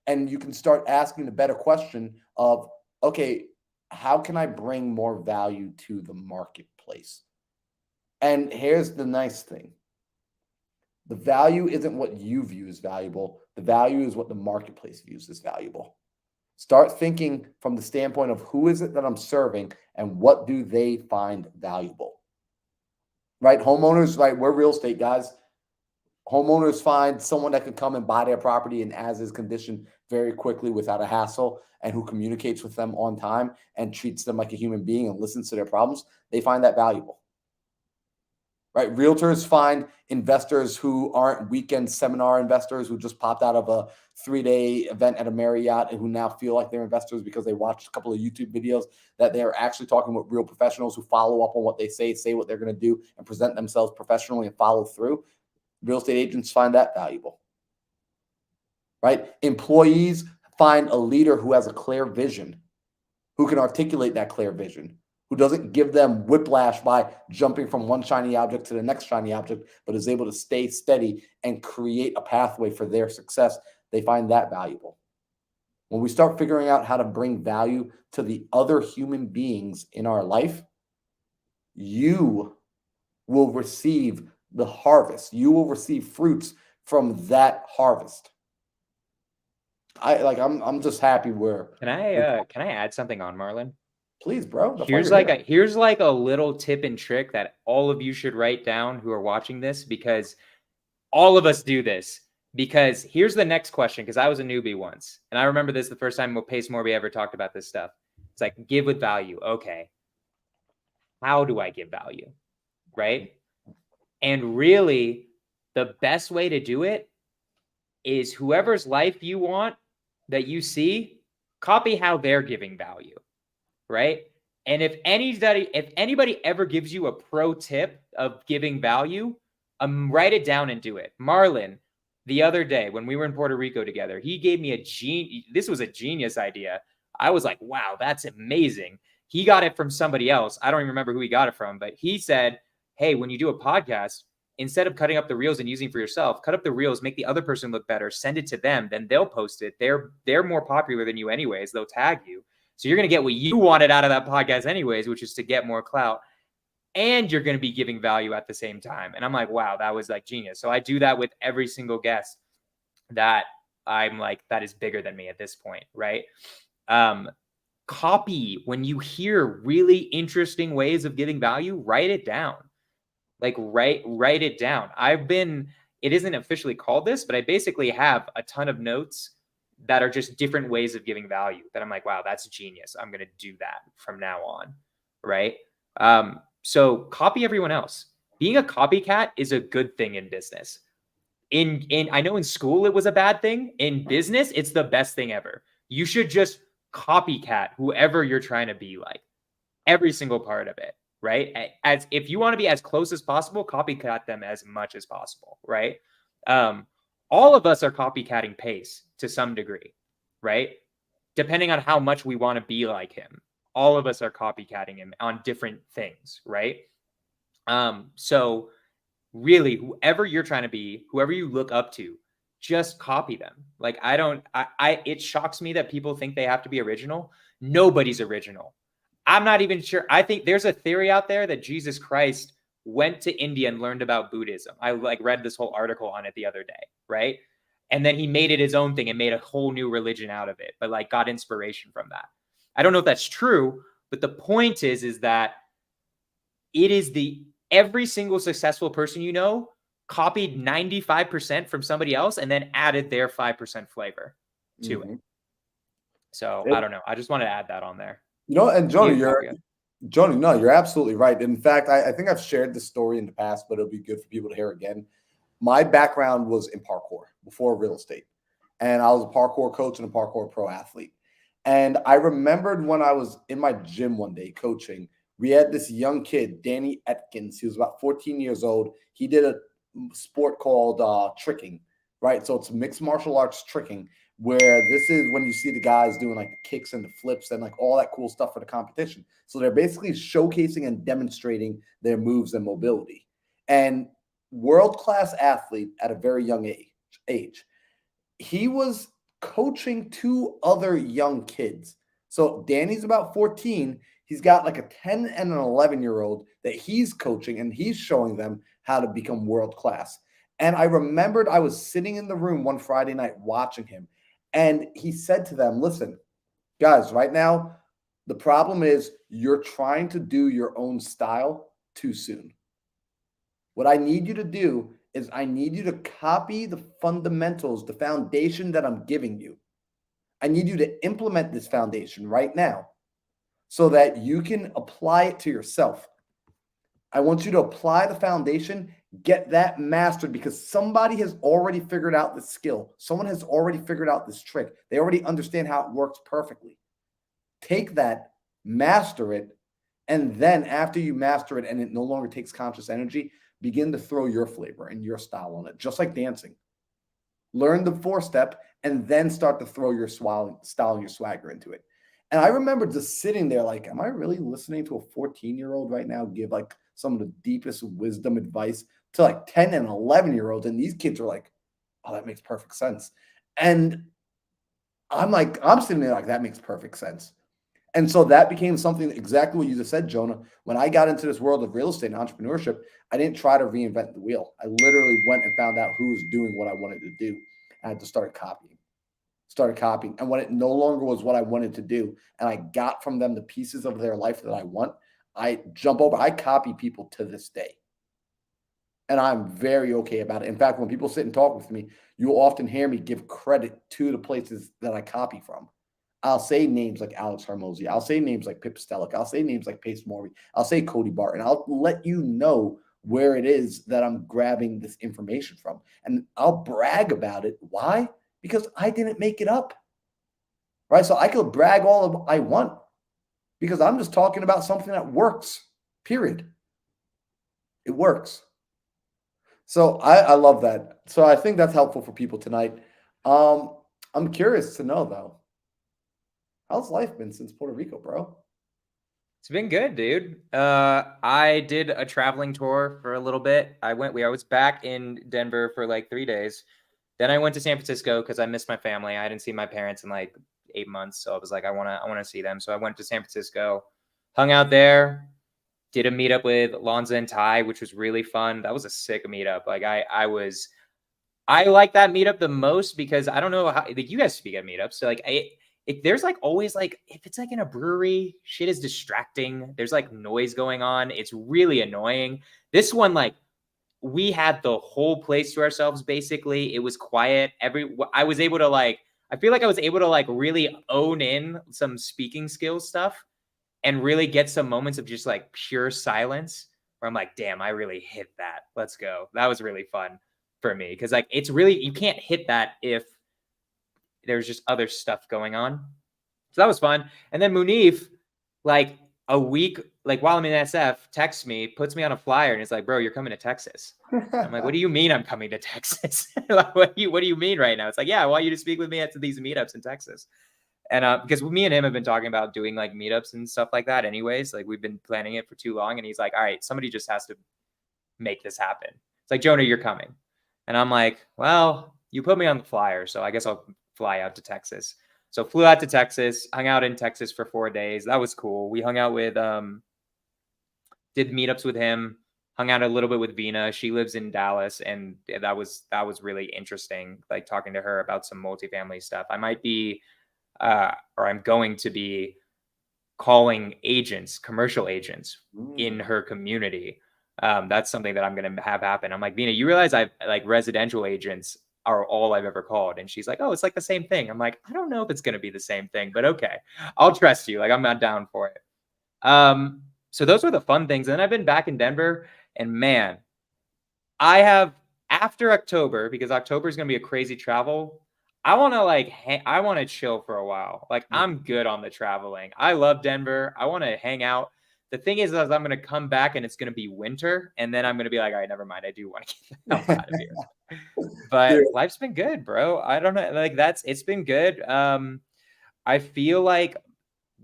and you can start asking the better question of, okay, how can I bring more value to the marketplace? And here's the nice thing. The value isn't what you view as valuable. The value is what the marketplace views as valuable. Start thinking from the standpoint of who is it that I'm serving and what do they find valuable, right? Homeowners, right? We're real estate guys. Homeowners find someone that can come and buy their property in as-is condition very quickly without a hassle, and who communicates with them on time and treats them like a human being and listens to their problems. They find that valuable, right? Realtors find investors who aren't weekend seminar investors who just popped out of a 3-day event at a Marriott and who now feel like they're investors because they watched a couple of YouTube videos that they're actually talking with real professionals who follow up on what they say what they're going to do, and present themselves professionally and follow through. Real estate agents find that valuable, right? Employees find a leader who has a clear vision, who can articulate that clear vision, who doesn't give them whiplash by jumping from one shiny object to the next shiny object, but is able to stay steady and create a pathway for their success. They find that valuable. When we start figuring out how to bring value to the other human beings in our life, you will receive the harvest. You will receive fruits from that harvest. I'm just happy Can I add something on, Marlon? Please, bro. That's why Here's you're like here. here's like a little tip and trick that all of you should write down who are watching this, because all of us do this. Because here's the next question, because I was a newbie once, and I remember this the first time Pace Morby ever talked about this stuff. It's like, give with value. Okay. How do I give value? Right? And really, the best way to do it is whoever's life you want that you see, copy how they're giving value. Right? And if anybody ever gives you a pro tip of giving value, write it down and do it. Marlon, the other day when we were in Puerto Rico together, he gave me this was a genius idea. I was like, wow, that's amazing. He got it from somebody else. I don't even remember who he got it from, but he said, hey, when you do a podcast, instead of cutting up the reels and using for yourself, cut up the reels, make the other person look better, send it to them, then they'll post it. They're more popular than you anyways. They'll tag you. So you're going to get what you wanted out of that podcast anyways, which is to get more clout. And you're going to be giving value at the same time. And I'm like, wow, that was like genius. So I do that with every single guest that I'm like, that is bigger than me at this point, right? Copy when you hear really interesting ways of giving value, write it down. Like write it down. It isn't officially called this, but I basically have a ton of notes that are just different ways of giving value that I'm like, wow, that's genius. I'm going to do that from now on. Right. So copy everyone else. Being a copycat is a good thing in business. I know in school it was a bad thing. In business, it's the best thing ever. You should just copycat whoever you're trying to be like. Every single part of it, right? As if you want to be as close as possible, copycat them as much as possible, right? All of us are copycatting Pace to some degree, right? Depending on how much we want to be like him. All of us are copycatting him on different things, right? So really, whoever you're trying to be, whoever you look up to, just copy them. Like it shocks me that people think they have to be original. Nobody's original. I'm not even sure. I think there's a theory out there that Jesus Christ went to India and learned about Buddhism. I read this whole article on it the other day, right? And then he made it his own thing and made a whole new religion out of it, but got inspiration from that. I don't know if that's true, but the point is that it is every single successful person you know copied 95% from somebody else and then added their 5% flavor to it. So I don't know. I just wanted to add that on there. And Jonah, you're absolutely right. In fact, I think I've shared this story in the past, but it'll be good for people to hear again. My background was in parkour before real estate, and I was a parkour coach and a parkour pro athlete. And I remembered when I was in my gym one day coaching, we had this young kid, Danny Atkins. He was about 14 years old. He did a sport called tricking, right? So it's mixed martial arts tricking, where this is when you see the guys doing the kicks and the flips and all that cool stuff for the competition. So they're basically showcasing and demonstrating their moves and mobility. And world-class athlete at a very young age. He was coaching two other young kids. So Danny's about 14. He's got a 10 and an 11-year-old that he's coaching, and he's showing them how to become world-class. And I remembered I was sitting in the room one Friday night watching him, and he said to them, listen, guys, right now, the problem is you're trying to do your own style too soon. What I need you to do is I need you to copy the fundamentals, the foundation that I'm giving you. I need you to implement this foundation right now so that you can apply it to yourself. I want you to apply the foundation, get that mastered, because somebody has already figured out the skill. Someone has already figured out this trick. They already understand how it works perfectly. Take that, master it, and then after you master it and it no longer takes conscious energy, begin to throw your flavor and your style on it, just like dancing. Learn the 4-step and then start to throw your style and your swagger into it. And I remember just sitting there am I really listening to a 14-year-old right now give some of the deepest wisdom advice to 10 and 11-year-olds? And these kids are oh, that makes perfect sense. And I'm sitting there that makes perfect sense. And so that became something, exactly what you just said, Jonah. When I got into this world of real estate and entrepreneurship, I didn't try to reinvent the wheel. I literally went and found out who was doing what I wanted to do. And I just started started copying. And when it no longer was what I wanted to do, and I got from them the pieces of their life that I want, I jump over. I copy people to this day. And I'm very okay about it. In fact, when people sit and talk with me, you'll often hear me give credit to the places that I copy from. I'll say names like Alex Hormozy. I'll say names like Pip Stellick. I'll say names like Pace Morby. I'll say Cody Barton. I'll let you know where it is that I'm grabbing this information from. And I'll brag about it. Why? Because I didn't make it up. Right? So I could brag all I want because I'm just talking about something that works, period. It works. So I love that. So I think that's helpful for people tonight. I'm curious to know though, how's life been since Puerto Rico, bro? It's been good, dude. I did a traveling tour for a little bit. I was back in Denver for like 3 days. Then I went to San Francisco because I missed my family. I hadn't seen my parents in like 8 months. So I was like, I wanna see them. So I went to San Francisco, hung out there. Did a meetup with Lonza and Ty, which was really fun. That was a sick meetup. Like I like that meetup the most because I don't know how like you guys speak at meetups. So like there's like always like if it's like in a brewery, shit is distracting. There's like noise going on. It's really annoying. This one, like we had the whole place to ourselves. Basically, it was quiet. I was able to like. I feel like I was able to like really own in some speaking skills stuff. And really get some moments of just like pure silence where I'm like, damn, I really hit that. Let's go. That was really fun for me. Because like it's really, you can't hit that if there's just other stuff going on. So that was fun. And then Munif, like a week, like while I'm in SF, texts me, puts me on a flyer and it's like, bro, you're coming to Texas. I'm like, what do you mean I'm coming to Texas? Like, what do you mean right now? It's like, yeah, I want you to speak with me at these meetups in Texas. And because me and him have been talking about doing like meetups and stuff like that anyways, like we've been planning it for too long. And he's like, all right, somebody just has to make this happen. It's like, Jonah, you're coming. And I'm like, well, you put me on the flyer, so I guess I'll fly out to Texas. So flew out to Texas, hung out in Texas for 4 days. That was cool. We hung out with, did meetups with him, hung out a little bit with Vina. She lives in Dallas. And that was really interesting. Like talking to her about some multifamily stuff. I might be, or I'm going to be calling agents, commercial agents in her community. That's something that I'm going to have happen. I'm like, Vina, you realize I've like residential agents are all I've ever called. And she's like, oh, it's like the same thing. I'm like, I don't know if it's going to be the same thing, but okay, I'll trust you. Like I'm not down for it. So those were the fun things. And then I've been back in Denver and man, I have after October, because October is going to be a crazy travel. I want to chill for a while. Like I'm good on the traveling. I love Denver. I want to hang out. The thing is I'm going to come back and it's going to be winter. And then I'm going to be like, all right, never mind. I do want to get the hell out of here. But life's been good, bro. I don't know. Like it's been good. I feel like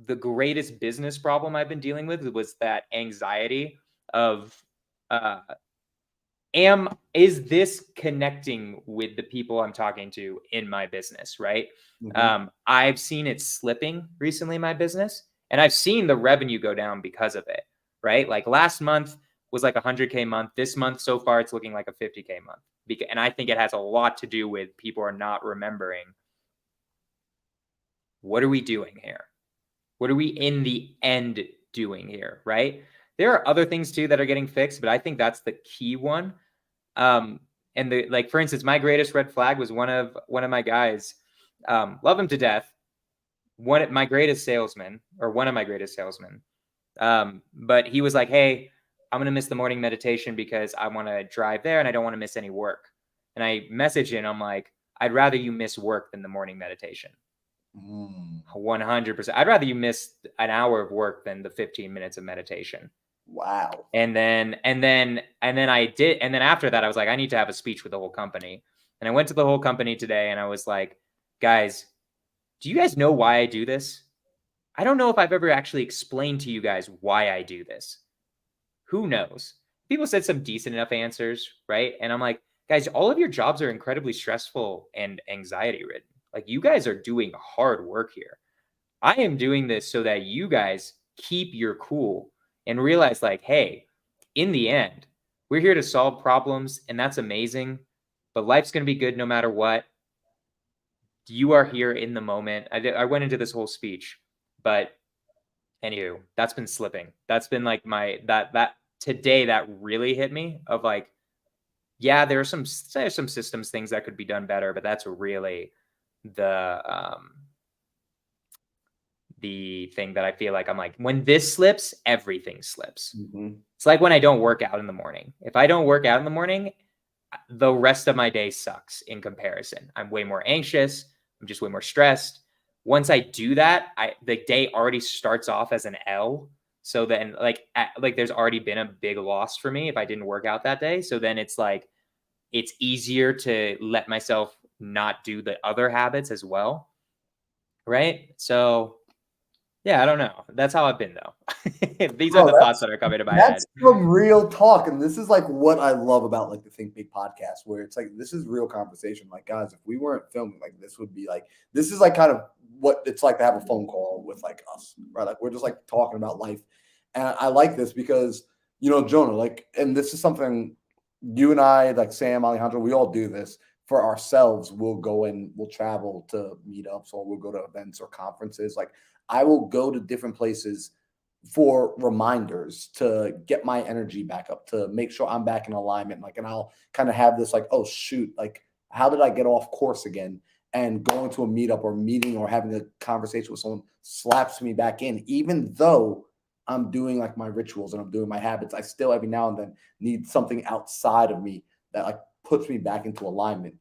the greatest business problem I've been dealing with was that anxiety of, is this connecting with the people I'm talking to in my business, right? Mm-hmm. I've seen it slipping recently in my business, and I've seen the revenue go down because of it, right? Like last month was like $100K month. This month so far, it's looking like a $50K month. And I think it has a lot to do with people are not remembering, what are we doing here? What are we in the end doing here, right? There are other things too that are getting fixed, but I think that's the key one. And for instance, my greatest red flag was one of my guys, love him to death. One of my greatest salesmen. But he was like, hey, I'm going to miss the morning meditation because I want to drive there and I don't want to miss any work. And I messaged him. I'm like, I'd rather you miss work than the morning meditation. 100%. I'd rather you miss an hour of work than the 15 minutes of meditation. Wow. And then I did. And then after that, I was like, I need to have a speech with the whole company. And I went to the whole company today and I was like, guys, do you guys know why I do this? I don't know if I've ever actually explained to you guys why I do this. Who knows? People said some decent enough answers, right? And I'm like, guys, all of your jobs are incredibly stressful and anxiety ridden. Like you guys are doing hard work here. I am doing this so that you guys keep your cool and realize like, hey, in the end, we're here to solve problems and that's amazing, but life's going to be good no matter what. you are here in the moment. I went into this whole speech, but anywho, that's been slipping. That's been like that today that really hit me of like, yeah, there's some systems things that could be done better, but that's really the thing that I feel like I'm like, when this slips, everything slips. Mhm. It's like when I don't work out in the morning. If I don't work out in the morning, the rest of my day sucks in comparison. I'm way more anxious. I'm just way more stressed. Once I do that, the day already starts off as an L. So then like there's already been a big loss for me if I didn't work out that day. So then it's like, it's easier to let myself not do the other habits as well. Right. So yeah, I don't know. That's how I've been though. These are the thoughts that are coming to my head. That's some real talk. And this is like what I love about like the Think Big podcast, where it's like, this is real conversation. Like, guys, if we weren't filming, like this would be like, this is like kind of what it's like to have a phone call with like us, right? Like we're just like talking about life. And I like this because, you know, Jonah, like, and this is something you and I, like Sam, Alejandro, we all do this for ourselves. We'll go and we'll travel to meetups or we'll go to events or conferences. Like I will go to different places for reminders to get my energy back up, to make sure I'm back in alignment. Like, and I'll kind of have this like, oh shoot, like how did I get off course again? And going to a meetup or meeting or having a conversation with someone slaps me back in, even though I'm doing like my rituals and I'm doing my habits. I still every now and then need something outside of me that like puts me back into alignment.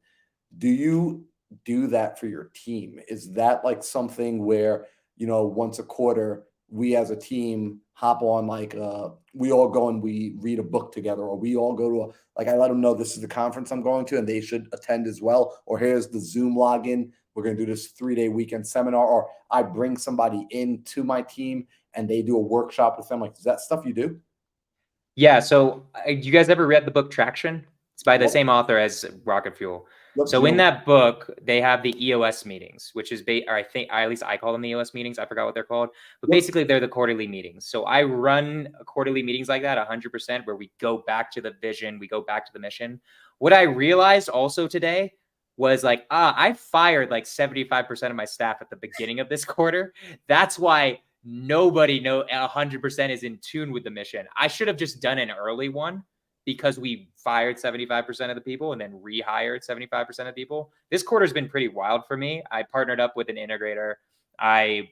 Do you do that for your team? Is that like something where, you know, once a quarter, we as a team hop on like we all go and we read a book together, or we all go to like I let them know this is the conference I'm going to and they should attend as well, or here's the Zoom login, we're going to do this 3-day weekend seminar, or I bring somebody into my team and they do a workshop with them. Like, is that stuff you do? Yeah. So you guys ever read the book Traction? It's by the same author as Rocket Fuel. So in that book, they have the EOS meetings, which is, or I think, at least I call them the EOS meetings. I forgot what they're called, but basically they're the quarterly meetings. So I run quarterly meetings like that 100%, where we go back to the vision, we go back to the mission. What I realized also today was like, I fired like 75% of my staff at the beginning of this quarter. That's why nobody 100% is in tune with the mission. I should have just done an early one, because we fired 75% of the people and then rehired 75% of people. This quarter's been pretty wild for me. I partnered up with an integrator. I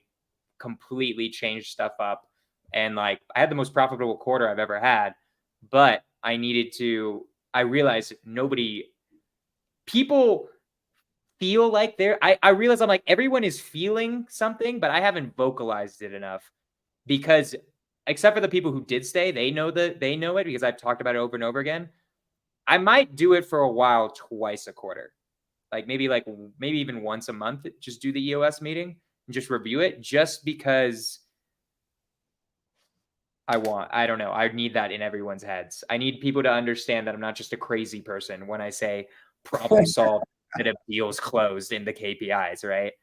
completely changed stuff up, and like I had the most profitable quarter I've ever had, but I realized people feel like I realized I'm like, everyone is feeling something, but I haven't vocalized it enough, because except for the people who did stay, they know it because I've talked about it over and over again. I might do it for a while, twice a quarter, like maybe even once a month, just do the EOS meeting and just review it, just because I don't know. I need that in everyone's heads. I need people to understand that I'm not just a crazy person when I say problem solved instead of deals closed in the KPIs, right?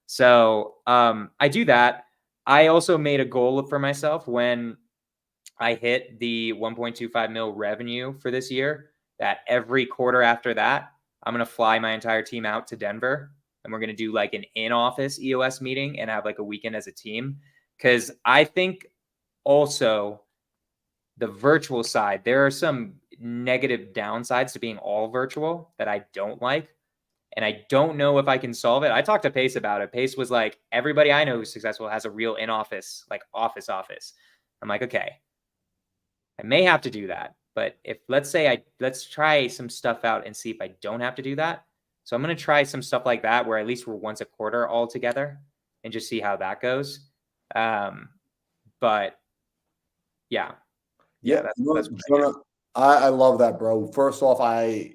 So I do that. I also made a goal for myself when I hit the 1.25 mil revenue for this year, that every quarter after that, I'm going to fly my entire team out to Denver, and we're going to do like an in-office EOS meeting and have like a weekend as a team. Because I think also the virtual side, there are some negative downsides to being all virtual that I don't like. And I don't know if I can solve it. I talked to Pace about it. Pace was like, everybody I know who's successful has a real in-office, like office. I'm like, okay, I may have to do that. But if let's try some stuff out and see if I don't have to do that. So I'm going to try some stuff like that, where at least we're once a quarter all together and just see how that goes. But yeah. That's I love that, bro. First off, I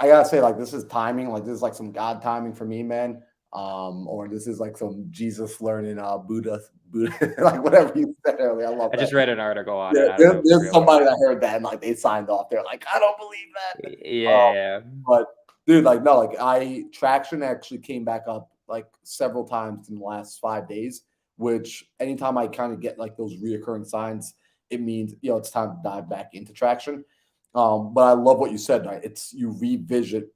gotta say, like, this is timing. Like, this is like some God timing for me, man. Or this is like some Jesus learning Buddha, like whatever you said earlier. I love that. I just read an article on it. There's somebody that heard that and like they signed off. They're like, I don't believe that. Yeah. But dude, like, no, like traction actually came back up like several times in the last 5 days, which anytime I kind of get like those reoccurring signs, it means, you know, it's time to dive back into traction. But I love what you said. Right? It's you revisit.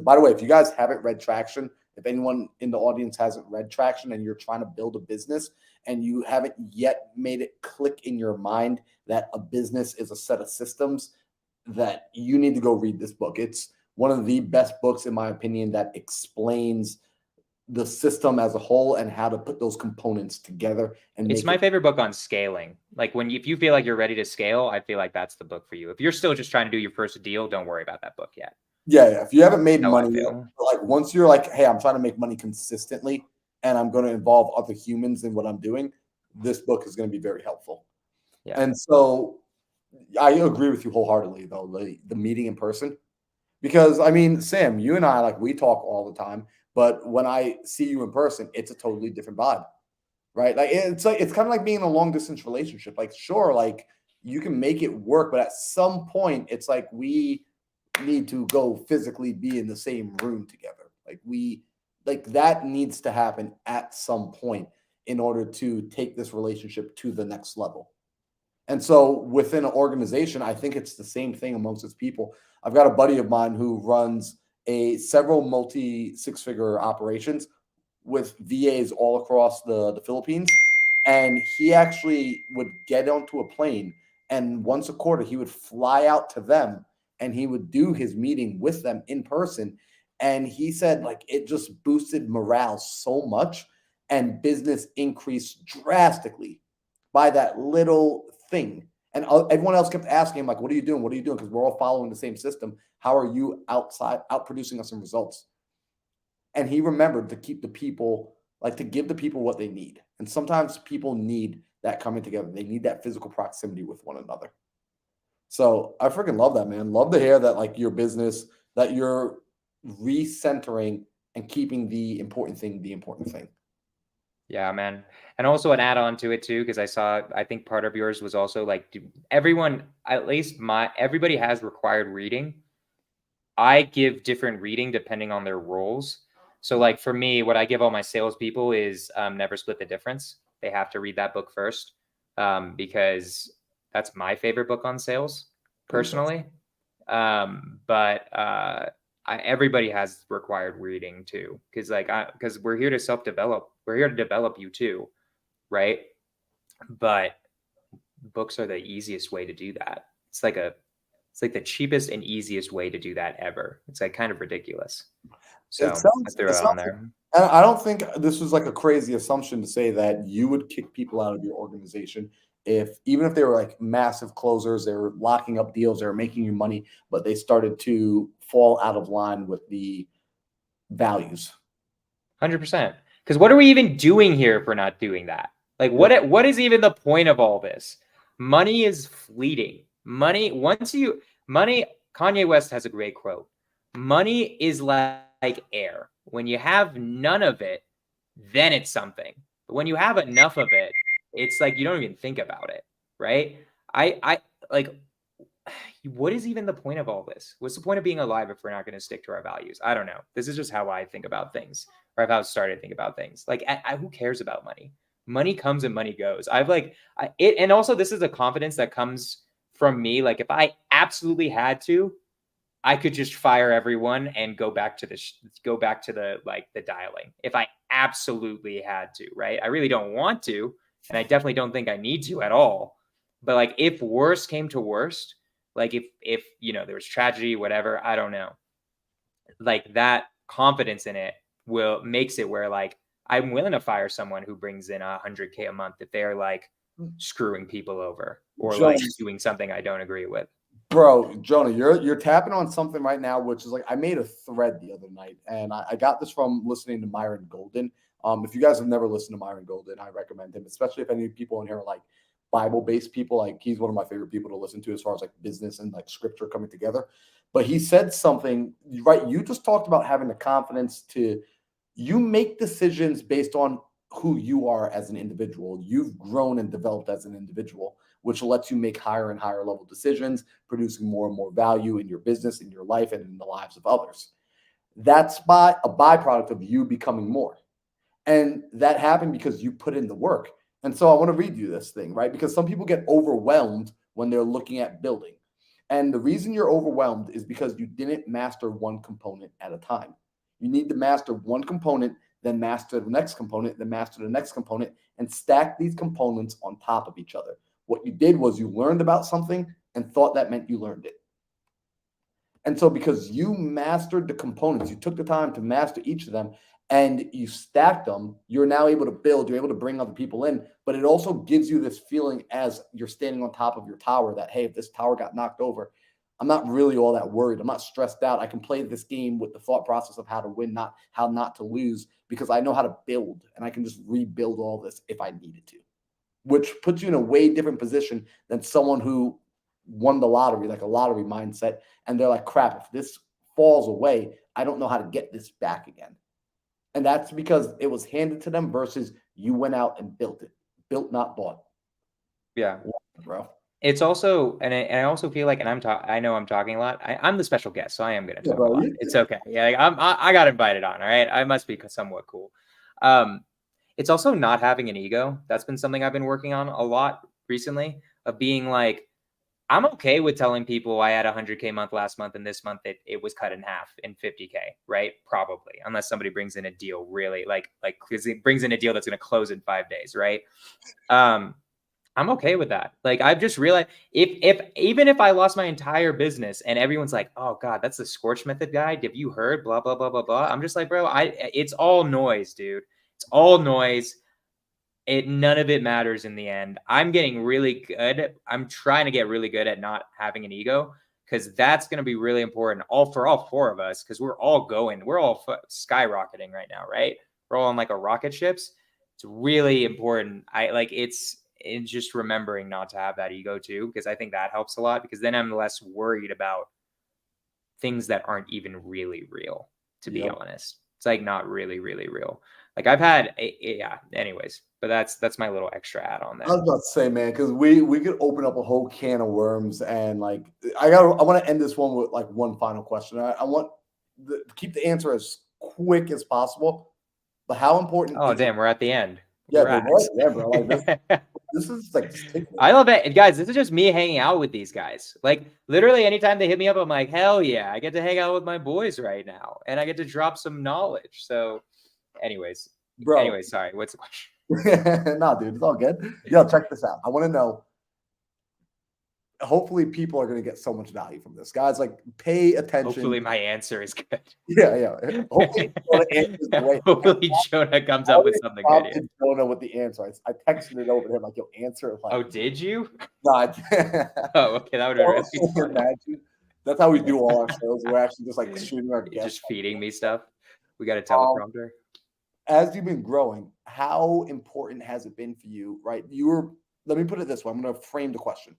By the way, if you guys haven't read Traction, if anyone in the audience hasn't read Traction and you're trying to build a business and you haven't yet made it click in your mind that a business is a set of systems, that you need to go read this book. It's one of the best books, in my opinion, that explains the system as a whole and how to put those components together. And it's my favorite book on scaling. Like if you feel like you're ready to scale, I feel like that's the book for you. If you're still just trying to do your first deal, don't worry about that book yet. Yeah. If you haven't made That's how I money, feel. like once you're like, hey, I'm trying to make money consistently and I'm going to involve other humans in what I'm doing, this book is going to be very helpful. Yeah. And so I agree with you wholeheartedly, though, the meeting in person. Because, I mean, Sam, you and I, like, we talk all the time, but when I see you in person, it's a totally different vibe, right? Like, it's kind of like being in a long distance relationship. Like, sure, like, you can make it work, but at some point, it's like we need to go physically be in the same room together. Like that needs to happen at some point in order to take this relationship to the next level. And so within an organization, I think it's the same thing amongst its people. I've got a buddy of mine who runs several multi six-figure operations with VAs all across the Philippines. And he actually would get onto a plane, and once a quarter, he would fly out to them and he would do his meeting with them in person. And he said, like, it just boosted morale so much and business increased drastically by that little thing. And everyone else kept asking him, like, what are you doing? What are you doing? Because we're all following the same system. How are you out producing us in results? And he remembered to keep the people, like, to give the people what they need. And sometimes people need that coming together. They need that physical proximity with one another. So I freaking love that, man. Love to hear that, like, your business, that you're recentering and keeping the important thing. Yeah, man. And also an add-on to it too, because I think part of yours was also like everyone, at least everybody has required reading. I give different reading depending on their roles. So like for me, what I give all my salespeople is Never Split the Difference. They have to read that book first because that's my favorite book on sales personally. Everybody has required reading too, because we're here to self-develop. We're here to develop you too, right? But books are the easiest way to do that. It's like the cheapest and easiest way to do that ever. It's like kind of ridiculous. So I threw it on there. And I don't think this was like a crazy assumption to say that you would kick people out of your organization even if they were like massive closers, they were locking up deals, they were making you money, but they started to fall out of line with the values. 100%. Because what are we even doing here if we're not doing that? Like, what is even the point of all this? Money is fleeting. Kanye West has a great quote. Money is like air. When you have none of it, then it's something. But when you have enough of it, it's like you don't even think about it, right? I like, what is even the point of all this? What's the point of being alive if we're not going to stick to our values? I don't know. This is just how I think about things, or I've started to think about things. Like, who cares about money? Money comes and money goes. And also this is a confidence that comes from me. Like, if I absolutely had to, I could just fire everyone and go back to the dialing. If I absolutely had to, right? I really don't want to, and I definitely don't think I need to at all. But like, if worst came to worst, like if there was tragedy, whatever, I don't know. Like, that confidence in it makes it where like I'm willing to fire someone who brings in $100K a month if they're like screwing people over or like doing something I don't agree with. Bro, Jonah, you're tapping on something right now, which is like, I made a thread the other night, and I got this from listening to Myron Golden. If you guys have never listened to Myron Golden, I recommend him, especially if any people in here are like Bible-based people. Like, he's one of my favorite people to listen to as far as like business and like scripture coming together. But he said something, right? You just talked about having the confidence you make decisions based on who you are as an individual. You've grown and developed as an individual, which lets you make higher and higher level decisions, producing more and more value in your business, in your life, and in the lives of others. That's a byproduct of you becoming more. And that happened because you put in the work. And so I want to read you this thing, right? Because some people get overwhelmed when they're looking at building. And the reason you're overwhelmed is because you didn't master one component at a time. You need to master one component, then master the next component, then master the next component, and stack these components on top of each other. What you did was you learned about something and thought that meant you learned it. And so because you mastered the components, you took the time to master each of them and you stacked them, you're now able to build, you're able to bring other people in, but it also gives you this feeling as you're standing on top of your tower that, hey, if this tower got knocked over, I'm not really all that worried. I'm not stressed out. I can play this game with the thought process of how to win, not how not to lose, because I know how to build and I can just rebuild all this if I needed to, which puts you in a way different position than someone who won the lottery, like a lottery mindset. And they're like, crap, if this falls away, I don't know how to get this back again. And that's because it was handed to them versus you went out and built it. Built, not bought. Yeah. Bro. It's also, and I also feel like, and I know I'm talking a lot. I'm the special guest, so I am going to talk a lot. It's okay. Yeah, like I got invited on. All right, I must be somewhat cool. It's also not having an ego. That's been something I've been working on a lot recently. Of being like, I'm okay with telling people I had 100K month last month, and this month it was cut in half in 50K, right? Probably, unless somebody brings in a deal really like because it brings in a deal that's going to close in 5 days, right? I'm okay with that. Like, I've just realized even if I lost my entire business and everyone's like, oh God, that's the Scorch Method guy. Have you heard? Blah, blah, blah, blah, blah. I'm just like, bro, it's all noise, dude. It's all noise. None of it matters in the end. I'm getting really good. I'm trying to get really good at not having an ego, because that's going to be really important for all four of us, because we're all skyrocketing right now, right? We're all on like a rocket ships. It's really important. It's just remembering not to have that ego too, because I think that helps a lot, because then I'm less worried about things that aren't even really real, to be honest. It's like not really, really real. Like I've had, anyways, but that's my little extra add on there. I was about to say, man, because we could open up a whole can of worms, and like I want to end this one with like one final question. I want to keep the answer as quick as possible, but how important? Oh damn, we're at the end. Yeah, bro. Like this is like I love it, guys. This is just me hanging out with these guys. Like literally, anytime they hit me up, I'm like, hell yeah, I get to hang out with my boys right now, and I get to drop some knowledge. So, anyways, sorry. What's the question? No, dude, it's all good. Yo, check this out. I want to know. Hopefully, people are going to get so much value from this, guys. Like, pay attention. Hopefully, my answer is good. Yeah. Hopefully, Hopefully Jonah comes up with something good. I don't know what the answer is. I texted it over to him, like, yo, answer. Like, oh, did you? No, oh, okay. That would have really imagine. That's how we do all our shows. We're actually just like shooting our guests. Just feeding me stuff. We got a teleprompter. As you've been growing, how important has it been for you, right? Let me put it this way. I'm going to frame the question.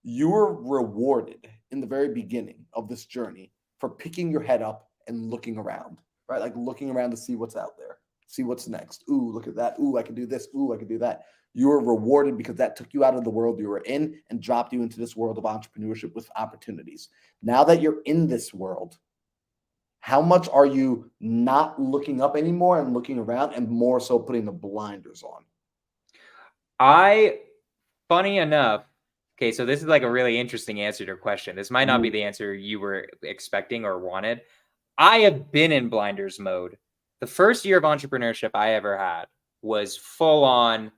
You were rewarded in the very beginning of this journey for picking your head up and looking around, right? Like looking around to see what's out there, see what's next. Ooh, look at that. Ooh, I can do this. Ooh, I can do that. You were rewarded because that took you out of the world you were in and dropped you into this world of entrepreneurship with opportunities. Now that you're in this world, how much are you not looking up anymore and looking around, and more so putting the blinders on? Funny enough, okay, so this is like a really interesting answer to your question. This might not be the answer you were expecting or wanted. I have been in blinders mode. The first year of entrepreneurship I ever had was full on.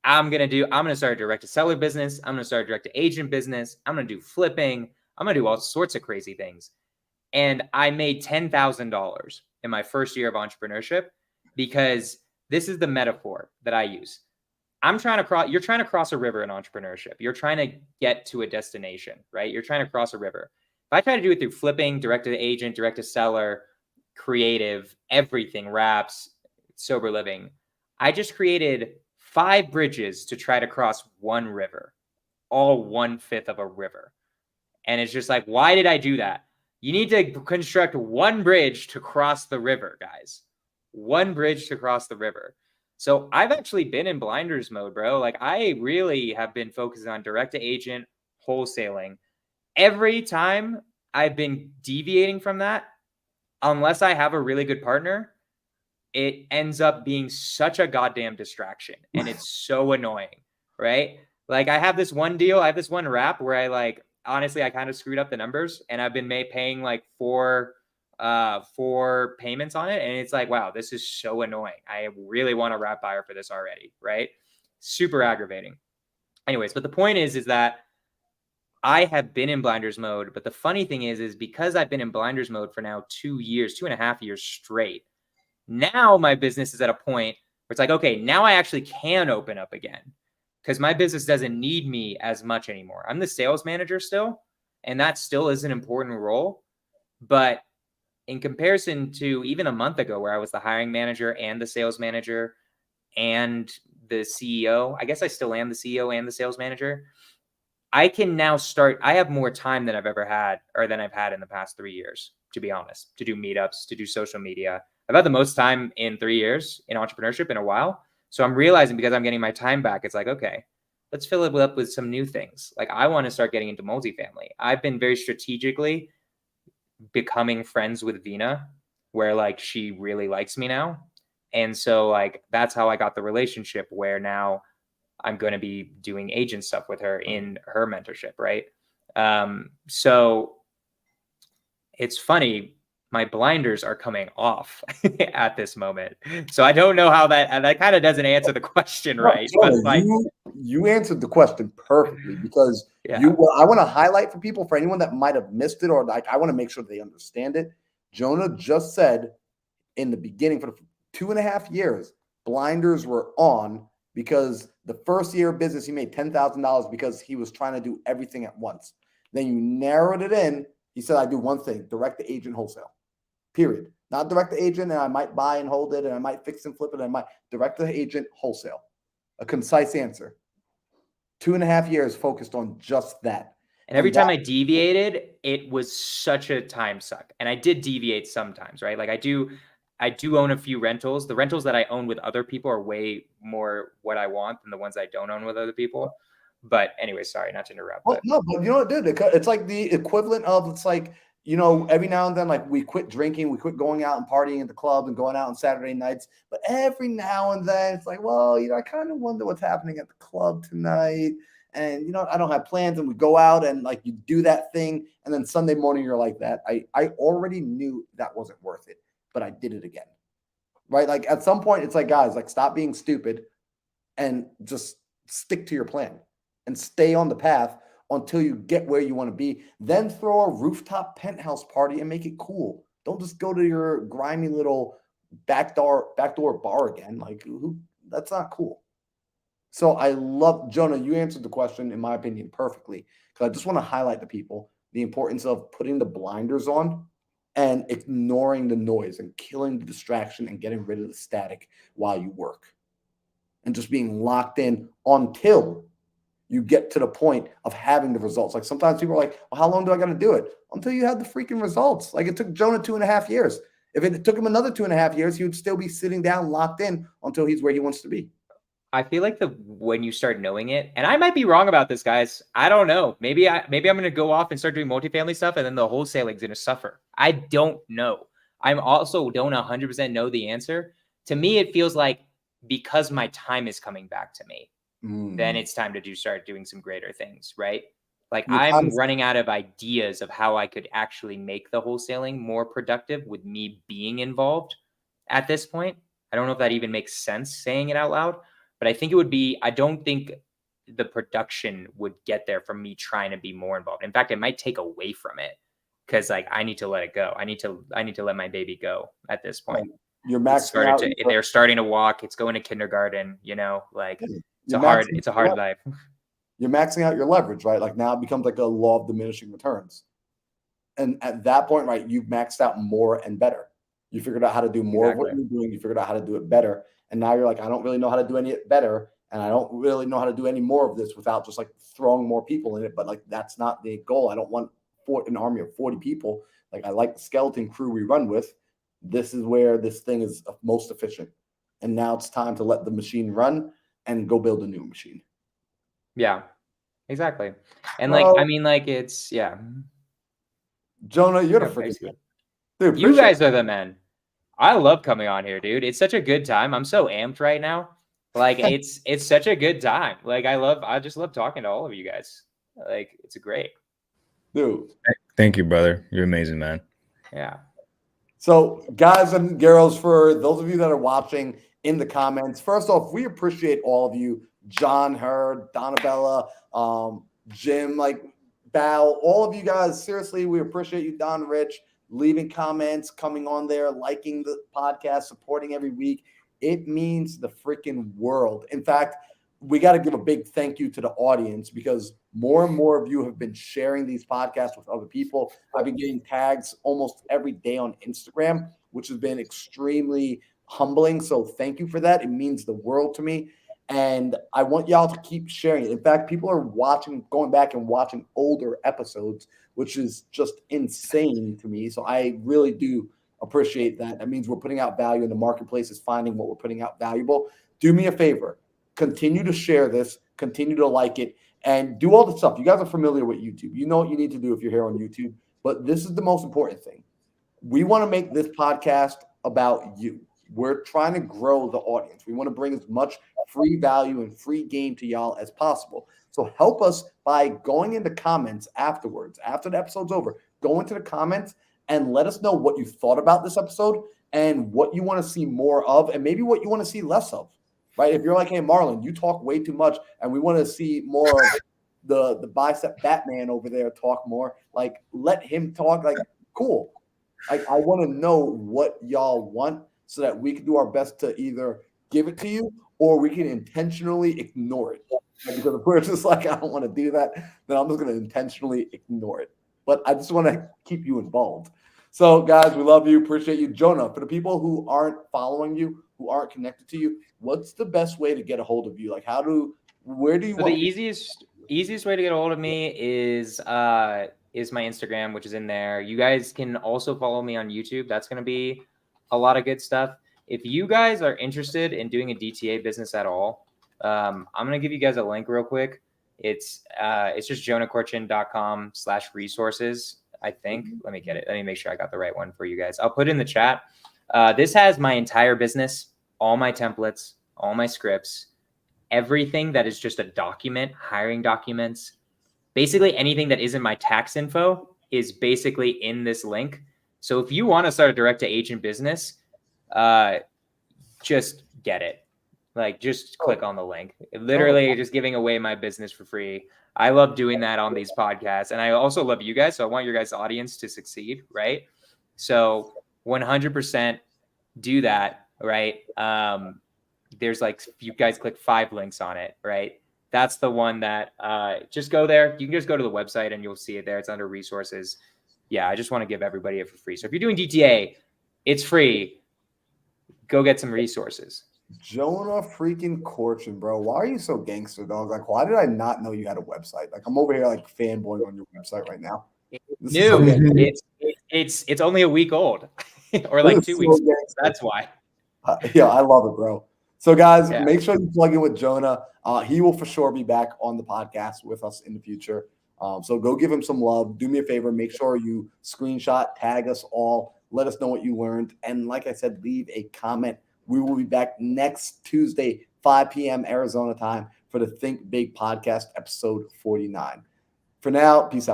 I'm going to start a direct to seller business. I'm going to start a direct to agent business. I'm going to do flipping. I'm going to do all sorts of crazy things. And I made $10,000 in my first year of entrepreneurship, because this is the metaphor that I use. You're trying to cross a river in entrepreneurship. You're trying to get to a destination, right? You're trying to cross a river. If I try to do it through flipping, direct to agent, direct to seller, creative, everything, wraps, sober living, I just created 5 bridges to try to cross one river, all 1/5 of a river. And it's just like, why did I do that? You need to construct one bridge to cross the river, guys. One bridge to cross the river. So I've actually been in blinders mode, bro. Like I really have been focusing on direct to agent, wholesaling. Every time I've been deviating from that, unless I have a really good partner, it ends up being such a goddamn distraction. And it's so annoying, right? Like I have this one deal, I have this one wrap where honestly, I kind of screwed up the numbers, and I've been paying like 4 for payments on it. And it's like, wow, this is so annoying. I really want a wrap buyer for this already, right? Super aggravating. Anyways, but the point is that I have been in blinders mode. But the funny thing is because I've been in blinders mode for now 2 years, 2.5 years straight, now my business is at a point where it's like, okay, now I actually can open up again because my business doesn't need me as much anymore. I'm the sales manager still, and that still is an important role. But in comparison to even a month ago where I was the hiring manager and the sales manager and the CEO, I guess I still am the CEO and the sales manager. I can now start. I have more time than I've ever had or than I've had in the past 3 years, to be honest, to do meetups, to do social media. I've had the most time in 3 years in entrepreneurship in a while. So I'm realizing because I'm getting my time back, it's like, okay, let's fill it up with some new things. Like I want to start getting into multifamily. I've been very strategically becoming friends with Vina, where like she really likes me now. And so like that's how I got the relationship where now I'm going to be doing agent stuff with her in her mentorship, right? So it's funny, my blinders are coming off at this moment. So I don't know how that kind of doesn't answer the question, right? Jonah, But like, you answered the question perfectly because yeah. I want to highlight for people, for anyone that might have missed it, or like I want to make sure they understand it. Jonah just said in the beginning for the 2.5 years, blinders were on because the first year of business, he made $10,000 because he was trying to do everything at once. Then you narrowed it in. He said, I do one thing, direct to agent wholesale, period. Not direct to agent, and I might buy and hold it, and I might fix and flip it, and I might direct to agent wholesale. A concise answer. 2.5 years focused on just that. And every time I deviated, it was such a time suck. And I did deviate sometimes, right? Like I do own a few rentals. The rentals that I own with other people are way more what I want than the ones I don't own with other people. But anyway, sorry, not to interrupt. Well, no, but you know what, dude? It's like the equivalent of, it's like, you know, every now and then, like we quit drinking, we quit going out and partying at the club and going out on Saturday nights. But every now and then it's like, well, you know, I kind of wonder what's happening at the club tonight. And, you know, I don't have plans. And we go out and like you do that thing. And then Sunday morning, you're like that. I already knew that wasn't worth it, but I did it again. Right. Like at some point, it's like, guys, like stop being stupid and just stick to your plan and stay on the path until you get where you want to be. Then throw a rooftop penthouse party and make it cool. Don't just go to your grimy little backdoor bar again. Like that's not cool. So I love, Jonah, you answered the question, in my opinion, perfectly. Because I just want to highlight to people the importance of putting the blinders on and ignoring the noise and killing the distraction and getting rid of the static while you work. And just being locked in until you get to the point of having the results. Like sometimes people are like, well, how long do I got to do it? Until you have the freaking results. Like it took Jonah 2.5 years. If it took him another 2.5 years, he would still be sitting down locked in until he's where he wants to be. I feel like when you start knowing it, and I might be wrong about this, guys. I don't know. Maybe I'm going to go off and start doing multifamily stuff, and then the wholesaling's going to suffer. I don't know. I'm also don't 100% know the answer. To me, it feels like because my time is coming back to me, then it's time to start doing some greater things, right? Like I'm running out of ideas of how I could actually make the wholesaling more productive with me being involved at this point. I don't know if that even makes sense saying it out loud, but I think it would be, I don't think the production would get there from me trying to be more involved. In fact, it might take away from it because like I need to let it go. I need to let my baby go at this point. You're maxing out. They're starting to walk. It's going to kindergarten, you know, like it's a hard life. You're maxing out your leverage, right? Like now it becomes like a law of diminishing returns. And at that point, right, you've maxed out more and better. You figured out how to do more of what you're doing. You figured out how to do it better. And now you're like, I don't really know how to do any better. And I don't really know how to do any more of this without just like throwing more people in it. But like, that's not the goal. I don't want an army of 40 people. Like I like the skeleton crew we run with. This is where this thing is most efficient. And now it's time to let the machine run and go build a new machine. Yeah, exactly. And like, I mean, like it's, yeah. Jonah, you're the freaking dude. You guys are the men. I love coming on here, dude. It's such a good time. I'm so amped right now. Like it's such a good time. Like I just love talking to all of you guys. Like it's great. Dude. Thank you, brother. You're amazing, man. Yeah. So, guys and girls, for those of you that are watching in the comments, first off, we appreciate all of you. John, Hurd, Donabella, Jim, like Bao, all of you guys. Seriously, we appreciate you, Don Rich, leaving comments, coming on there, liking the podcast, supporting every week. It means the freaking world. In fact, we got to give a big thank you to the audience because more and more of you have been sharing these podcasts with other people. I've been getting tags almost every day on Instagram, which has been extremely humbling. So thank you for that. It means the world to me. And I want y'all to keep sharing it. In fact, people are going back and watching older episodes, which is just insane to me. So I really do appreciate that. That means we're putting out value and the marketplace is finding what we're putting out valuable. Do me a favor. Continue to share this, continue to like it, and do all the stuff. You guys are familiar with YouTube. You know what you need to do if you're here on YouTube. But this is the most important thing. We want to make this podcast about you. We're trying to grow the audience. We want to bring as much free value and free game to y'all as possible. So help us by going into comments afterwards. After the episode's over, go into the comments and let us know what you thought about this episode and what you want to see more of and maybe what you want to see less of. Right? If you're like, hey, Marlon, you talk way too much and we want to see more of the bicep Batman over there talk more, like let him talk. Like, cool. I want to know what y'all want so that we can do our best to either give it to you or we can intentionally ignore it. Right? Because if we're just like, I don't want to do that, then I'm just going to intentionally ignore it. But I just want to keep you involved. So, guys, we love you. Appreciate you. Jonah, for the people who aren't following you, who aren't connected to you, what's the best way to get a hold of you? Like, where do you want the easiest way to get a hold of me is my Instagram, which is in there. You guys can also follow me on YouTube. That's going to be a lot of good stuff. If you guys are interested in doing a DTA business at all, I'm going to give you guys a link real quick. It's just jonahkorchin.com/resources. I think. Let me get it. Let me make sure I got the right one for you guys. I'll put it in the chat. This has my entire business, all my templates, all my scripts, everything that is just a document, hiring documents, basically anything that isn't my tax info is basically in this link. So if you want to start a direct to agent business, just get it. Like, just click on the link. Literally just giving away my business for free. I love doing that on these podcasts. And I also love you guys. So I want your guys' audience to succeed, right? So 100% do that, right? There's like, you guys click 5 links on it, right? That's the one that just go there. You can just go to the website and you'll see it there. It's under resources. Yeah, I just want to give everybody it for free. So if you're doing DTA, it's free. Go get some resources. Jonah freaking Korchin, bro. Why are you so gangster, dog? Like, why did I not know you had a website? Like, I'm over here like fanboying on your website right now. It's only a week old, or like 2 weeks. That's why. Yeah, I love it, bro. So, guys, make sure you plug in with Jonah. He will for sure be back on the podcast with us in the future. So go give him some love. Do me a favor. Make sure you screenshot, tag us all. Let us know what you learned. And like I said, leave a comment. We will be back next Tuesday, 5 p.m. Arizona time for the Think Big podcast, episode 49. For now, peace out.